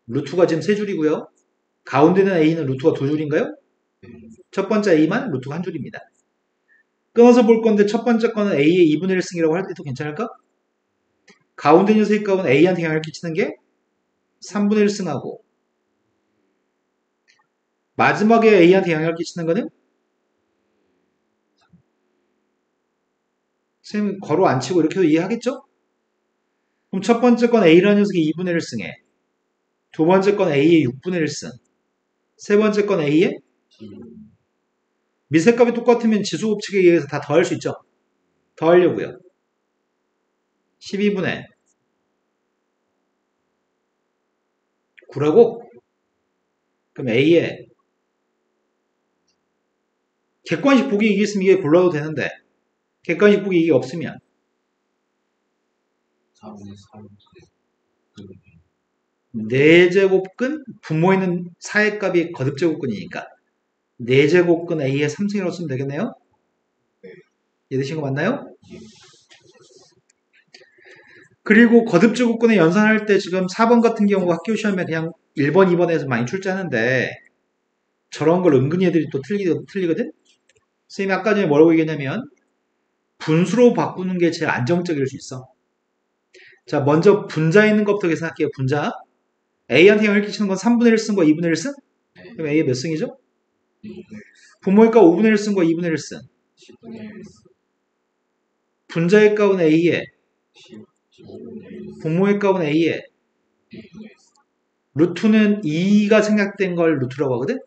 루트가 지금 세 줄이고요. 가운데는 A는 루트가 두 줄인가요? 첫 번째 A만 루트가 한 줄입니다. 끊어서 볼 건데 첫 번째 거는 A의 2분의 1승이라고 할 때도 괜찮을까? 가운데 녀석의 값은 A한테 영향을 끼치는 게 3분의 1승하고 마지막에 A한테 영향을 끼치는 거는 선생님 괄호 안 치고 이렇게 해도 이해하겠죠? 그럼 첫 번째 건 A라는 녀석이 2분의 1승에 두 번째 건 A의 6분의 1승 세 번째 건 A의 미세값이 똑같으면 지수법칙에 의해서 다 더할 수 있죠? 더하려고요. 12분의 9라고? 그럼 A의 객관식 보기 이게 있으면 이게 골라도 되는데 객관식 보기 이게 없으면 4분의 3. 4제곱근 분모에 있는 4의 값이 거듭제곱근이니까 4제곱근 A의 3승이라고 쓰면 되겠네요? 이해되신 거 맞나요? 그리고 거듭제곱근에 연산할 때 지금 4번 같은 경우 학교 시험에 그냥 1번, 2번에서 많이 출제하는데 저런 걸 은근히 애들이 또 틀리거든? 선생님이 아까 전에 뭐라고 얘기했냐면 분수로 바꾸는 게 제일 안정적일 수 있어. 자, 먼저 분자 있는 것부터 계산할게요. 분자. A한테 영향을 끼치는 건 3분의 1승과 2분의 1승? 그럼 A의 몇 승이죠? 분모의 값 5분의 1승과 2분의 1승. 10분의 1. 분자의 값은 A에 15분의 1. 분모의 값은 A에 루트는 2가 생략된 걸 루트라고 하거든?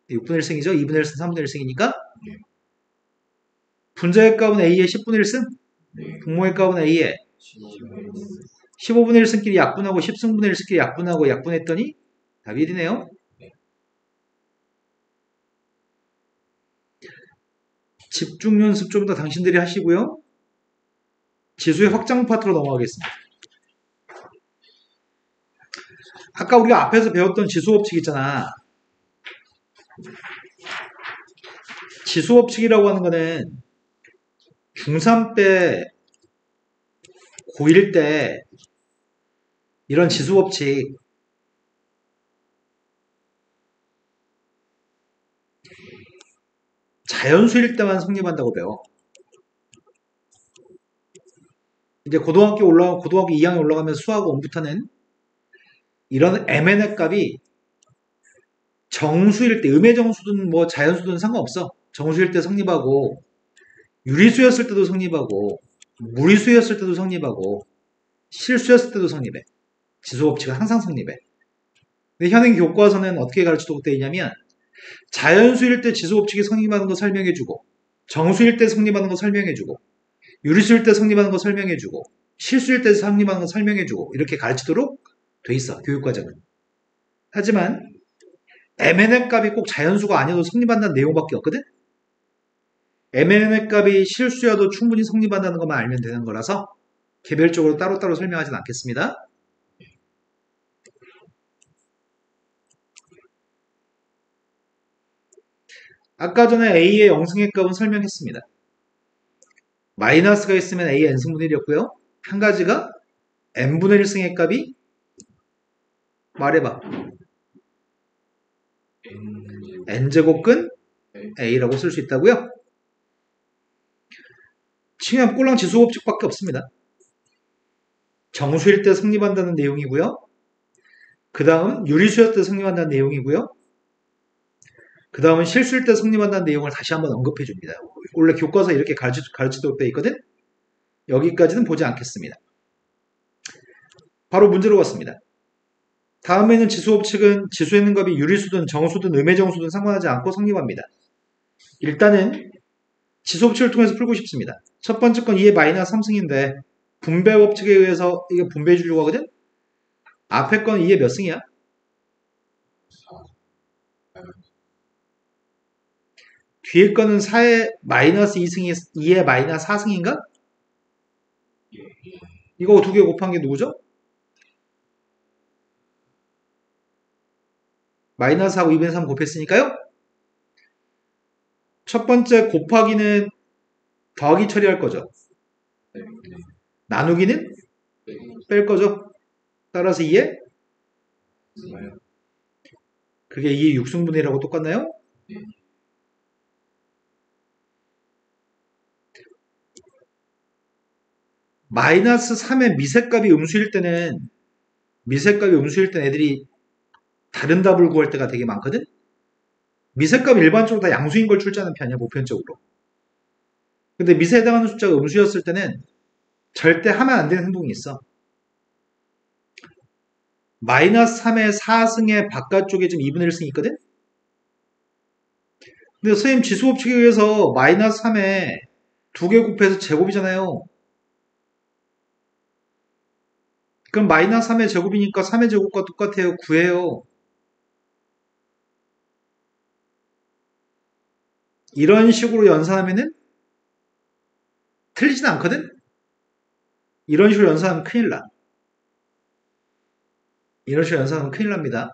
6분의 1승이죠? 2분의 1승, 3분의 1승이니까 분자의 값은 A의 10분의 1승 분모의 값은 A의 15분의 1승끼리 약분하고 10승분의 1승끼리 약분하고 약분했더니 답이 1이네요. 집중 연습 좀 더 당신들이 하시고요. 지수의 확장 파트로 넘어가겠습니다. 아까 우리가 앞에서 배웠던 지수법칙 있잖아. 지수법칙이라고 하는 거는 중3 때, 고1 때 이런 지수법칙 자연수일 때만 성립한다고 배워. 이제 고등학교 2학년 올라가면서 수학 원부터는 이런 MN의 값이 정수일 때, 음의 정수든 뭐 자연수든 상관없어. 정수일 때 성립하고, 유리수였을 때도 성립하고, 무리수였을 때도 성립하고, 실수였을 때도 성립해. 지수법칙은 항상 성립해. 근데 현행 교과서는 어떻게 가르치도록 되어 있냐면, 자연수일 때 지수법칙이 성립하는 거 설명해주고, 정수일 때 성립하는 거 설명해주고, 유리수일 때 성립하는 거 설명해주고, 실수일 때 성립하는 거 설명해주고, 이렇게 가르치도록 돼 있어, 교육과정은. 하지만, MN의 값이 꼭 자연수가 아니어도 성립한다는 내용밖에 없거든? MN의 값이 실수여도 충분히 성립한다는 것만 알면 되는 거라서 개별적으로 따로따로 설명하진 않겠습니다. 아까 전에 A의 영승의 값은 설명했습니다. 마이너스가 있으면 A의 n승분의 1이었고요. 한 가지가 n분의 1승의 값이 말해봐. n제곱근 A라고 쓸 수 있다고요? 칭함 꼴랑 지수법칙밖에 없습니다. 정수일 때 성립한다는 내용이고요. 그 다음은 유리수였을 때 성립한다는 내용이고요. 그 다음은 실수일 때 성립한다는 내용을 다시 한번 언급해 줍니다. 원래 교과서에 이렇게 가르치도록 되어 있거든? 여기까지는 보지 않겠습니다. 바로 문제로 갔습니다. 다음에는 지수법칙은 지수에 있는 값이 유리수든 정수든 음의 정수든 상관하지 않고 성립합니다. 일단은 지수법칙을 통해서 풀고 싶습니다. 첫 번째 건 2의 마이너스 3승인데 분배 법칙에 의해서 이게 분배해 주려고 하거든? 앞에 건 2의 몇 승이야? 4. 뒤에 거는 4의 마이너스 2승이 2의 마이너스 4승인가? 예. 이거 두 개 곱한 게 누구죠? 마이너스하고 2분의 3 곱했으니까요. 첫 번째 곱하기는 더하기 처리할 거죠. 네. 나누기는 네. 뺄 거죠. 따라서 2에 정말. 그게 2의 6승분이라고 똑같나요? 네. 마이너스 3의 미세값이 음수일 때는 애들이 다른 답을 구할 때가 되게 많거든? 미세값이 일반적으로 다 양수인 걸 출제하는 편이야, 보편적으로. 근데 미세에 해당하는 숫자가 음수였을 때는 절대 하면 안 되는 행동이 있어. 마이너스 3의 4승의 바깥쪽에 지금 2분의 1승이 있거든? 근데 선생님 지수법칙에 의해서 마이너스 3에 두 개 곱해서 제곱이잖아요. 그럼 마이너스 3의 제곱이니까 3의 제곱과 똑같아요. 9예요. 이런 식으로 연산하면은 틀리진 않거든? 이런 식으로 연산하면 큰일 나. 이런 식으로 연산하면 큰일 납니다.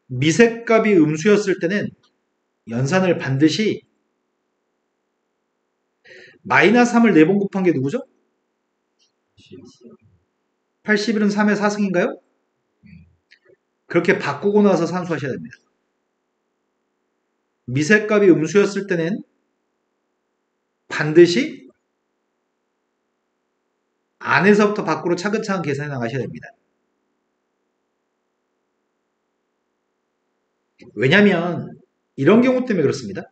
미세값이 음수였을 때는 연산을 반드시 마이너스 3을 4번 곱한 게 누구죠? 81은 3의 4승인가요? 그렇게 바꾸고 나서 산수하셔야 됩니다. 미세값이 음수였을 때는 반드시 안에서부터 밖으로 차근차근 계산해 나가셔야 됩니다. 왜냐면 이런 경우 때문에 그렇습니다.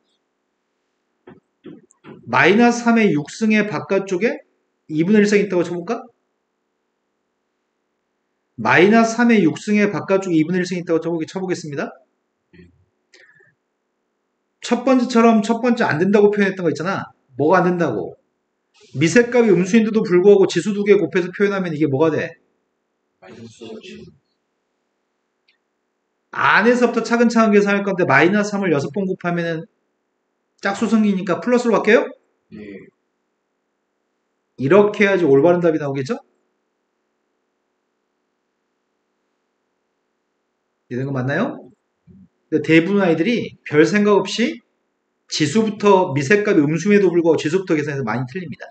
마이너스 3의 6승의 바깥쪽에 2분의 1승이 있다고 쳐볼까? 마이너스 3의 6승의 바깥쪽에 2분의 1승이 있다고 쳐보겠습니다. 첫 번째처럼 첫 번째 안 된다고 표현했던 거 있잖아. 뭐가 안 된다고? 미세값이 음수인데도 불구하고 지수 두 개 곱해서 표현하면 이게 뭐가 돼? 마이너스 안에서부터 차근차근 계산할 건데 마이너스 3을 6번 곱하면은 짝수성이니까 플러스로 바뀌어요? 예. 이렇게 해야지 올바른 답이 나오겠죠? 이런 거 맞나요? 근데 대부분 아이들이 별 생각 없이 지수부터 미세값이 음수임에도 불구하고 지수부터 계산해서 많이 틀립니다.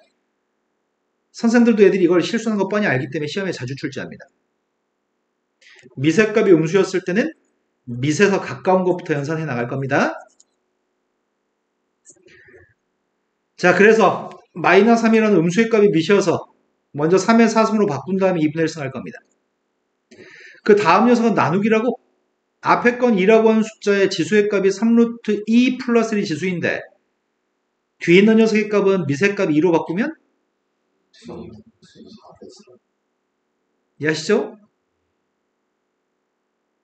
선생들도 애들이 이걸 실수하는 거 뻔히 알기 때문에 시험에 자주 출제합니다. 미세값이 음수였을 때는 밑에서 가까운 것부터 연산해 나갈 겁니다. 자, 그래서 마이너스 3이라는 음수의 값이 미셔서 먼저 3의 4승으로 바꾼 다음에 2분의 1승 할 겁니다. 그 다음 녀석은 나누기라고 앞에 건 2라고 하는 숫자의 지수의 값이 3루트 2 플러스 1이 지수인데 뒤에 있는 녀석의 값은 미세 값 2로 바꾸면 이해하시죠?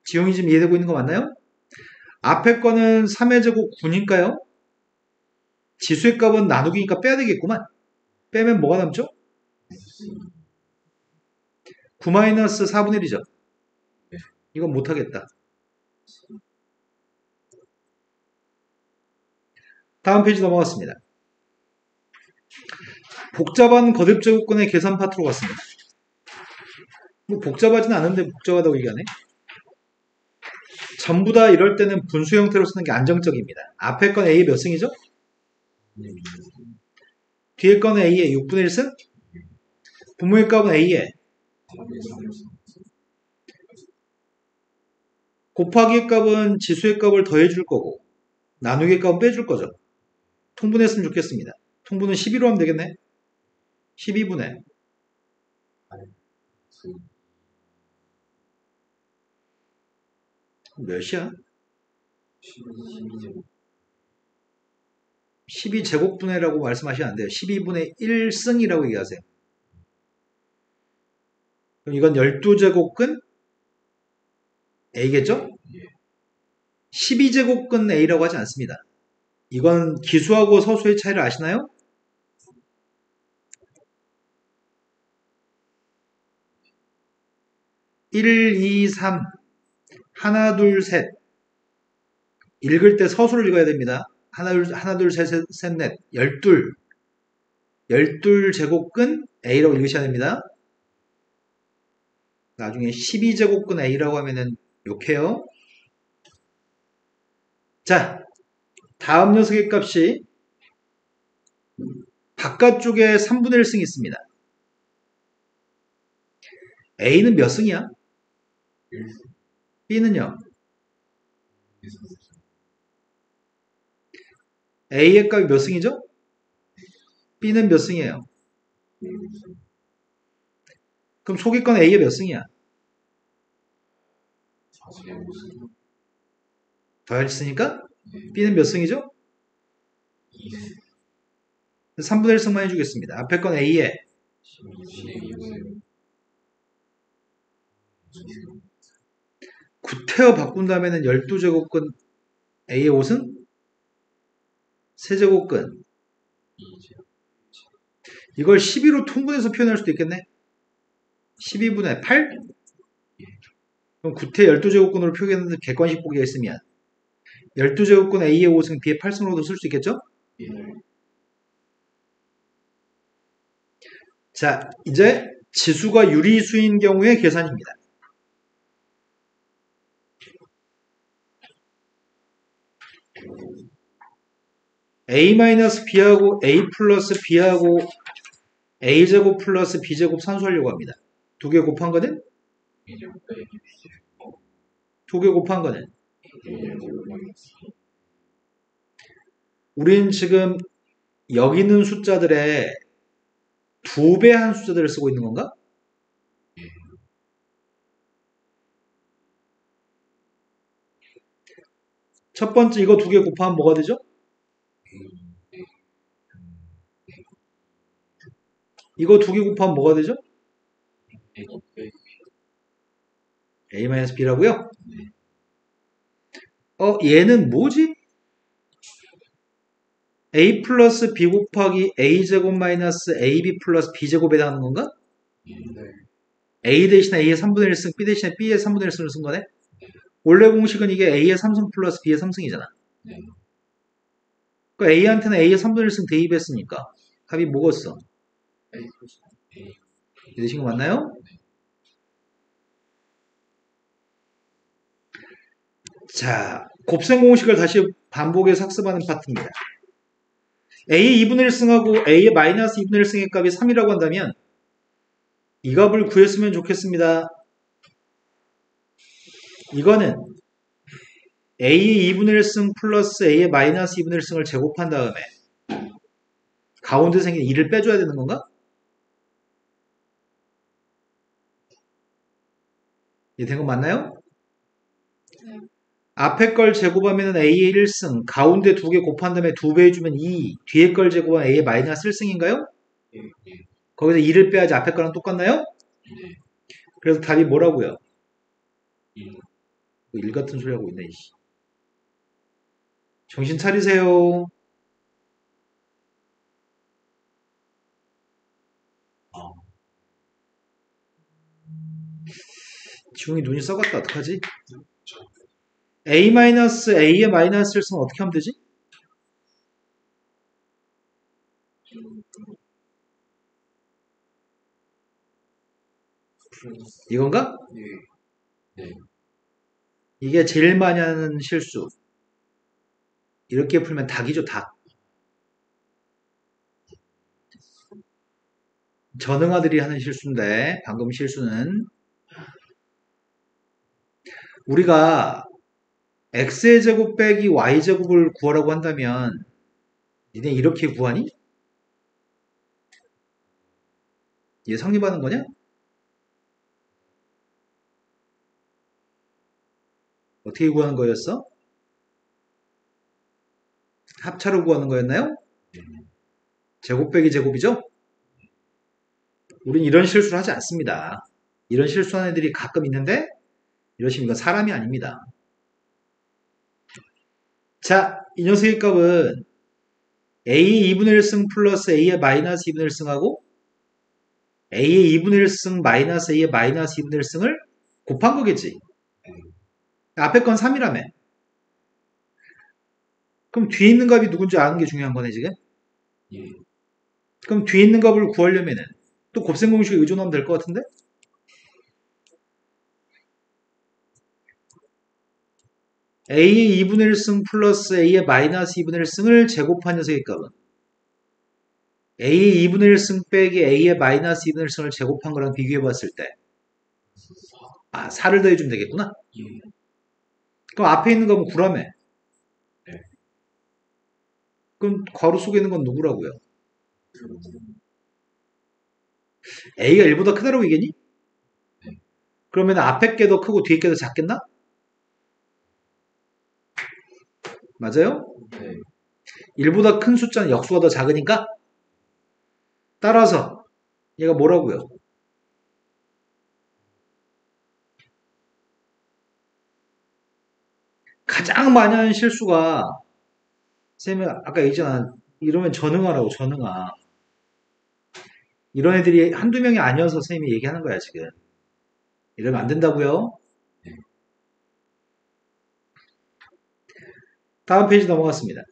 지용이 지금 이해되고 있는 거 맞나요? 앞에 거는 3의 제곱 9니까요. 지수의 값은 나누기니까 빼야 되겠구만. 빼면 뭐가 남죠? 9-4분의 1이죠. 이건 못하겠다. 다음 페이지 넘어갔습니다. 복잡한 거듭제곱근의 계산 파트로 갔습니다. 뭐 복잡하진 않은데 복잡하다고 얘기하네. 전부 다 이럴 때는 분수 형태로 쓰는 게 안정적입니다. 앞에 건 A 몇 승이죠? 뒤에 건 A의 6분의 1승? 분모의 값은 A의 곱하기의 값은 지수의 값을 더해줄 거고 나누기의 값은 빼줄 거죠. 통분했으면 좋겠습니다. 통분은 12로 하면 되겠네. 12분의 몇이야? 12제곱분해라고 말씀하시면 안 돼요. 12분의 1승이라고 얘기하세요. 그럼 이건 12제곱근 A겠죠? 12제곱근 A라고 하지 않습니다. 이건 기수하고 서수의 차이를 아시나요? 1, 2, 3 하나 둘 셋 읽을 때 서수를 읽어야 됩니다. 하나 둘 셋 셋 넷 12 12제곱근 A라고 읽으셔야 됩니다. 나중에 12제곱근 A라고 하면은 욕해요. 자, 다음 녀석의 값이 바깥쪽에 3분의 1승이 있습니다. A는 몇 승이야? B는요? A의 값이 몇 승이죠? B는 몇 승이에요? 그럼 소개권 A의 몇 승이야? 더했으니까 B는 몇 승이죠? 3분의 1승만 해주겠습니다. 앞에 건 A에 구태여 바꾼 다음에는 12제곱근 A의 5승? 세제곱근 이걸 12로 통분해서 표현할 수도 있겠네. 12분의 8? 그럼 구태 12제곱근으로 표기했는데 객관식 보기가 있으면 12제곱근 A의 5승 B의 8승으로도 쓸 수 있겠죠? 자, 이제 지수가 유리수인 경우의 계산입니다. A-B하고 A 플러스 B하고 A제곱 플러스 B제곱 산수하려고 합니다. 두 개 곱한 거는? 두 개 곱한 거는? 우린 지금 여기 있는 숫자들의 2배 한 숫자들을 쓰고 있는 건가? 첫 번째 이거 두 개 곱하면 뭐가 되죠? 이거 두 개 곱하면 뭐가 되죠? A-B라고요? 얘는 뭐지? A 플러스 B 곱하기 A제곱 마이너스 AB 플러스 B제곱에 해당하는 건가? A 대신에 A의 3분의 1승, B 대신에 B의 3분의 1승을 쓴 거네? 원래 공식은 이게 A의 3승 플러스 B의 3승이잖아. 그러니까 A한테는 A의 3분의 1승 대입했으니까 답이 뭐겠어? 이해되신 거 맞나요? 자, 곱셈 공식을 다시 반복해서 학습하는 파트입니다. A의 2분의 1승하고 A의 마이너스 2분의 1승의 값이 3이라고 한다면 이 값을 구했으면 좋겠습니다. 이거는 A의 2분의 1승 플러스 A의 마이너스 2분의 1승을 제곱한 다음에 가운데 생긴 2를 빼줘야 되는 건가? 이해된 거 맞나요? 앞에 걸 제곱하면 A의 1승, 가운데 두 개 곱한 다음에 2배 해주면 2, 뒤에 걸 제곱하면 A의 마이너스 1승인가요? 거기서 2를 빼야지 앞에 거랑 똑같나요? 그래서 답이 뭐라고요? 1 같은 소리 하고 있네. 정신 차리세요. 지웅이 눈이 썩었다. 어떡하지? A의 마이너스 1승은 어떻게 하면 되지? 이건가? 이게 제일 많이 하는 실수. 이렇게 풀면 닭이죠, 닭. 전응아들이 하는 실수인데 방금 실수는 우리가 x의 제곱 빼기 y 제곱을 구하라고 한다면 니네 이렇게 구하니? 얘 성립하는 거냐? 어떻게 구하는 거였어? 합차로 구하는 거였나요? 제곱 빼기 제곱이죠? 우린 이런 실수를 하지 않습니다. 이런 실수하는 애들이 가끔 있는데 이러시면 이건 사람이 아닙니다. 자, 이 녀석의 값은 A의 2분의 1승 플러스 A의 마이너스 2분의 1승하고 A의 2분의 1승 마이너스 A의 마이너스 2분의 1승을 곱한 거겠지. 앞에 건 3이라며. 그럼 뒤에 있는 값이 누군지 아는 게 중요한 거네, 지금. 예. 그럼 뒤에 있는 값을 구하려면은 또 곱셈 공식에 의존하면 될 것 같은데? A의 2분의 1승 플러스 A의 마이너스 2분의 1승을 제곱한 녀석의 값은 A의 2분의 1승 빼기 A의 마이너스 2분의 1승을 제곱한 거랑 비교해 봤을 때 4를 더해주면 되겠구나. 예. 그럼 앞에 있는 값은 9라며. 네. 그럼 괄호 속에 있는 건 누구라고요? A가 1보다 크다라고 얘기했니? 네. 그러면 앞에 게 더 크고 뒤에 게 더 작겠나? 맞아요? 네. 1보다 큰 숫자는 역수가 더 작으니까 따라서 얘가 뭐라고요? 가장 많이 하는 실수가 쌤이 아까 얘기했잖아. 이러면 전응하라고 전응하. 이런 애들이 한두 명이 아니어서 쌤이 얘기하는 거야 지금. 이러면 안 된다고요. 다음 페이지 넘어갔습니다.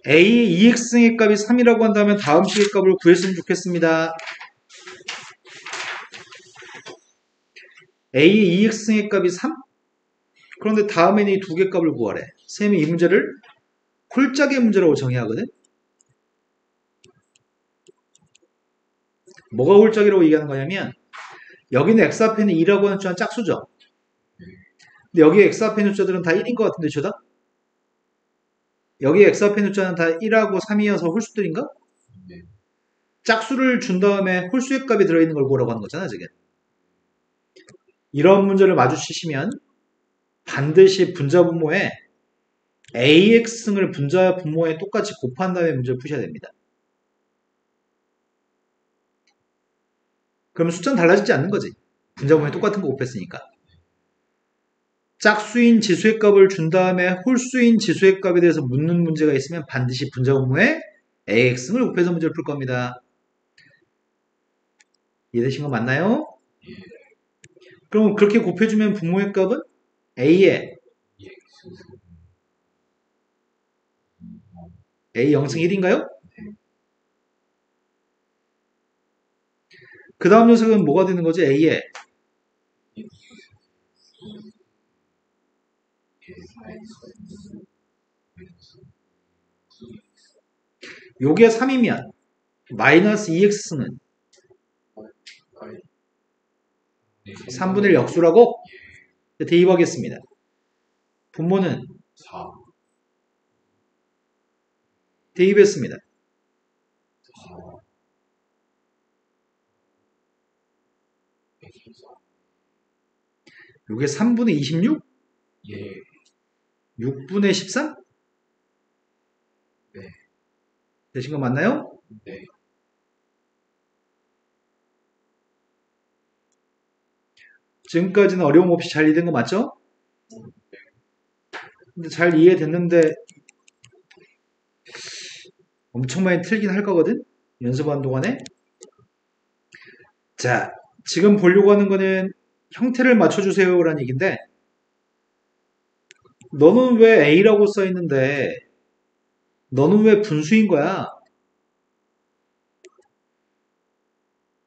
A 2x승의 값이 3이라고 한다면 다음 식의 값을 구했으면 좋겠습니다. A 2x승의 값이 3? 그런데 다음에는 이 두 개 값을 구하래. 쌤이 이 문제를 홀짝의 문제라고 정의하거든. 뭐가 홀짝이라고 얘기하는 거냐면 여기는 x 앞에는 2라고 하는 숫자는 짝수죠. 근데 여기 x 앞에 있는 숫자들은 다 1인 것 같은데 저다? 여기 x 앞에 있는 숫자는 다 1하고 3이어서 홀수들인가? 네. 짝수를 준 다음에 홀수의 값이 들어있는 걸 구하라고 하는 거잖아 지금. 이런 문제를 마주치시면 반드시 분자 분모에 AX승을 분자 분모에 똑같이 곱한 다음에 문제를 푸셔야 됩니다. 그러면 숫자는 달라지지 않는 거지. 분자 분모에 똑같은 거 곱했으니까. 짝수인 지수의 값을 준 다음에 홀수인 지수의 값에 대해서 묻는 문제가 있으면 반드시 분자 분모에 AX승을 곱해서 문제를 풀 겁니다. 이해되신 거 맞나요? 그럼 그렇게 곱해주면 분모의 값은 A에 A 0승 1인가요? 그 다음 녀석은 뭐가 되는 거지? A에 요게 3이면 마이너스 2x는 3분의 1 역수라고 대입하겠습니다. 분모는 4. 대입했습니다. 4. 요게 3분의 26? 예. 6분의 13? 네. 되신 거 맞나요? 네. 지금까지는 어려움 없이 잘 이해된 거 맞죠? 근데 잘 이해됐는데 엄청 많이 틀긴 할 거거든? 연습하는 동안에. 자, 지금 보려고 하는 거는 형태를 맞춰주세요 라는 얘기인데 너는 왜 A라고 써있는데 너는 왜 분수인 거야?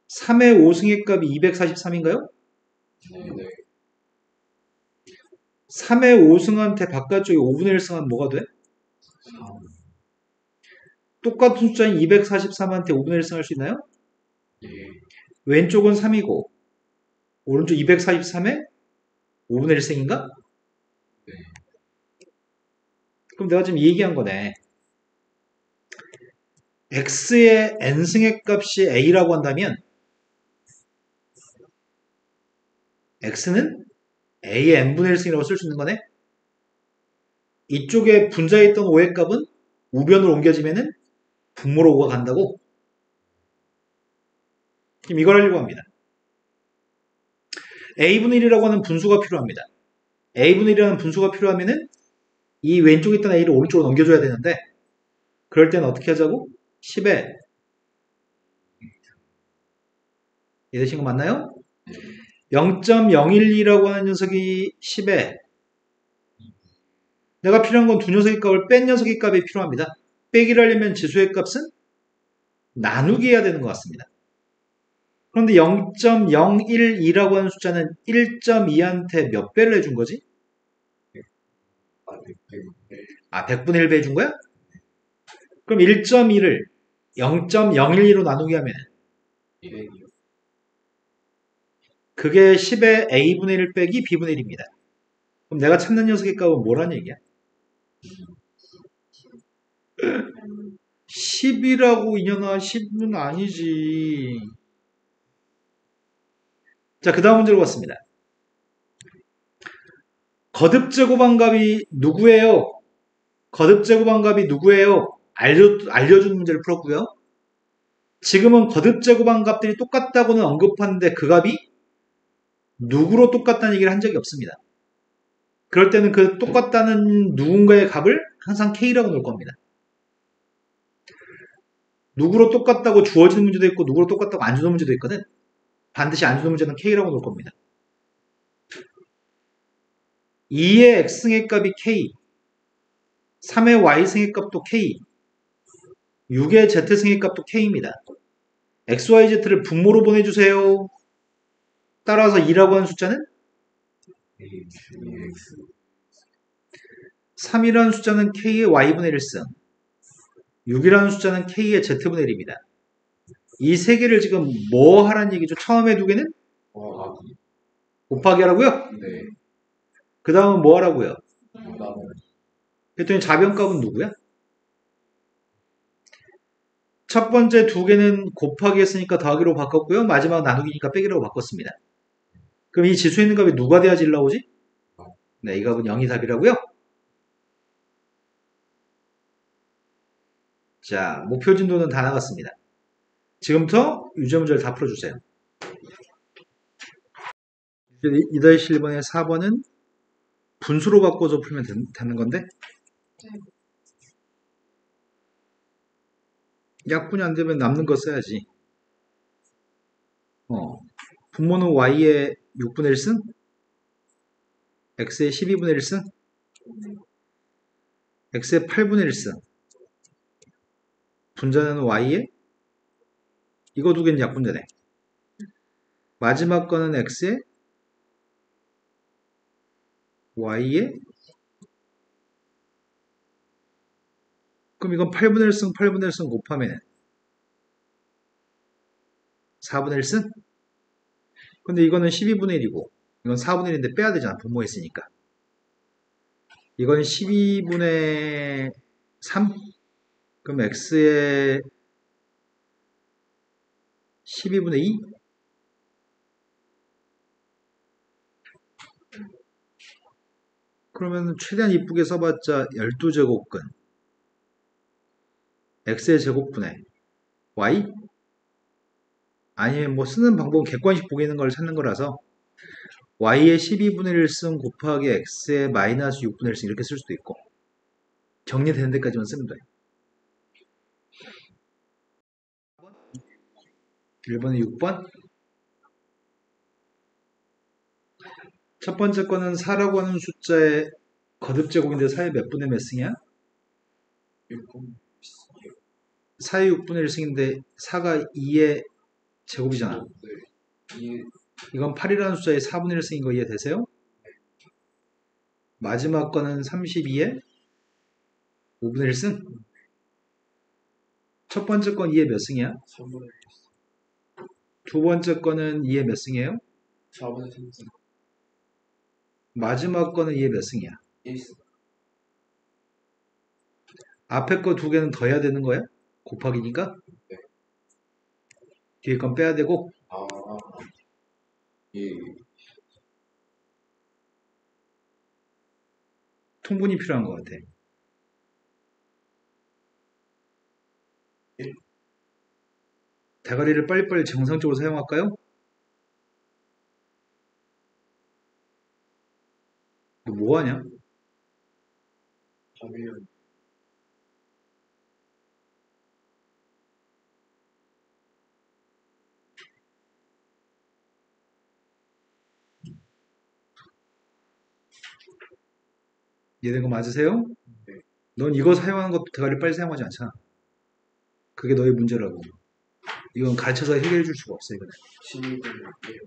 3의 5승의 값이 243인가요? 네. 3의 5승한테 바깥쪽에 5분의 1승하면 뭐가 돼? 3. 똑같은 숫자인 243한테 5분의 1승 할 수 있나요? 예. 왼쪽은 3이고 오른쪽 243에 5분의 1승인가? 네. 그럼 내가 지금 이 얘기한 거네. x의 n승의 값이 a라고 한다면 x는 a의 n분의 1승이라고 쓸 수 있는 거네. 이쪽에 분자에 있던 5의 값은 우변으로 옮겨지면은 분모로 5가 간다고? 지금 이걸 하려고 합니다. a분의 1이라고 하는 분수가 필요합니다. a분의 1이라는 분수가 필요하면은 이 왼쪽에 있던 a를 오른쪽으로 넘겨줘야 되는데 그럴 때는 어떻게 하자고? 10에 이해되신 거 맞나요? 0.012라고 하는 녀석이 10에 내가 필요한 건 두 녀석의 값을 뺀 녀석의 값이 필요합니다. 빼기를 하려면 지수의 값은 나누기 해야 되는 것 같습니다. 그런데 0.012라고 하는 숫자는 1.2한테 몇 배를 해준 거지? 아, 100. 아, 100분의 1배 해준 거야? 그럼 1.2를 0.012로 나누기 하면 200이요. 그게 10의 a분의 1 빼기 b분의 1입니다. 그럼 내가 찾는 녀석의 값은 뭐란 얘기야? 10이라고 이년아 10은 아니지. 자, 그 다음 문제로 갔습니다. 거듭제곱한 값이 누구예요? 거듭제곱한 값이 누구예요? 알려준 문제를 풀었고요. 지금은 거듭제곱한 값들이 똑같다고는 언급하는데 그 값이 누구로 똑같다는 얘기를 한 적이 없습니다. 그럴 때는 그 똑같다는 누군가의 값을 항상 K라고 놓을 겁니다. 누구로 똑같다고 주어지는 문제도 있고 누구로 똑같다고 안 주는 문제도 있거든. 반드시 안 주는 문제는 K라고 놓을 겁니다. 2의 X승의 값이 K, 3의 Y승의 값도 K, 6의 Z승의 값도 K입니다. XYZ를 분모로 보내주세요. 따라서 2라고 하는 숫자는 3이라는 숫자는 K의 Y분의 1승, 6이라는 숫자는 K의 Z분의 1입니다. 이 세 개를 지금 뭐 하라는 얘기죠? 처음에 두 개는 더하기. 곱하기 하라고요? 네. 그 다음은 뭐 하라고요? 나누기. 그랬더니 좌변값은 누구야? 첫 번째 두 개는 곱하기 했으니까 더하기로 바꿨고요. 마지막 나누기니까 빼기라고 바꿨습니다. 그럼 이 지수에 있는 값이 누가 돼야지 나오지? 네, 이 값은 0이 답이라고요. 자, 목표 진도는 다 나갔습니다. 지금부터 유제 문제를 다 풀어주세요. 2-1번의 4번은 분수로 바꿔서 풀면 되는 건데 약분이 안 되면 남는 거 써야지. 분모는 y의 6분의 1승, x의 12분의 1승, x의 8분의 1승, 분자는 y의 이거 두 개는 약분되네. 마지막 거는 x의 y의 그럼 이건 8분의 1승, 8분의 1승 곱하면 4분의 1승? 근데 이거는 12분의 1이고 이건 4분의 1인데 빼야 되잖아. 분모했으니까. 이건 12분의 3? 그럼 x의 12분의 2? 그러면 최대한 이쁘게 써봤자 12제곱근 x의 제곱분의 y? 아니면 뭐 쓰는 방법은 객관식 보기 있는 걸 찾는 거라서 y의 12분의 1승 곱하기 x의 마이너스 6분의 1승 이렇게 쓸 수도 있고 정리되는 데까지만 쓰면 돼. 1번에 6번 첫 번째 거는 4라고 하는 숫자의 거듭제곱인데 4의 몇 분의 몇 승이야? 4의 6분의 1승인데 4가 2의 제곱이잖아. 네. 이건 8이라는 숫자의 4분의 1승인 거 이해되세요? 마지막 거는 32의 5분의 1승? 첫 번째 건 2의 몇 승이야? 3분의 두 번째 거는 2의 몇 승이에요? 4분의 3승. 마지막 거는 2의 몇 승이야? 1승. 앞에 거 두 개는 더 해야 되는 거야? 곱하기니까? 네. 뒤에 건 빼야 되고 아, 예. 통분이 필요한 것 같아. 대가리를 빨리빨리 정상적으로 사용할까요? 너 뭐하냐? 답이면 이해된 거 맞으세요? 네. 넌 이거 사용하는 것도 대가리 빨리 사용하지 않잖아. 그게 너의 문제라고. 이건 가르쳐서 해결해 줄 수가 없어, 이거는. 12분의 1.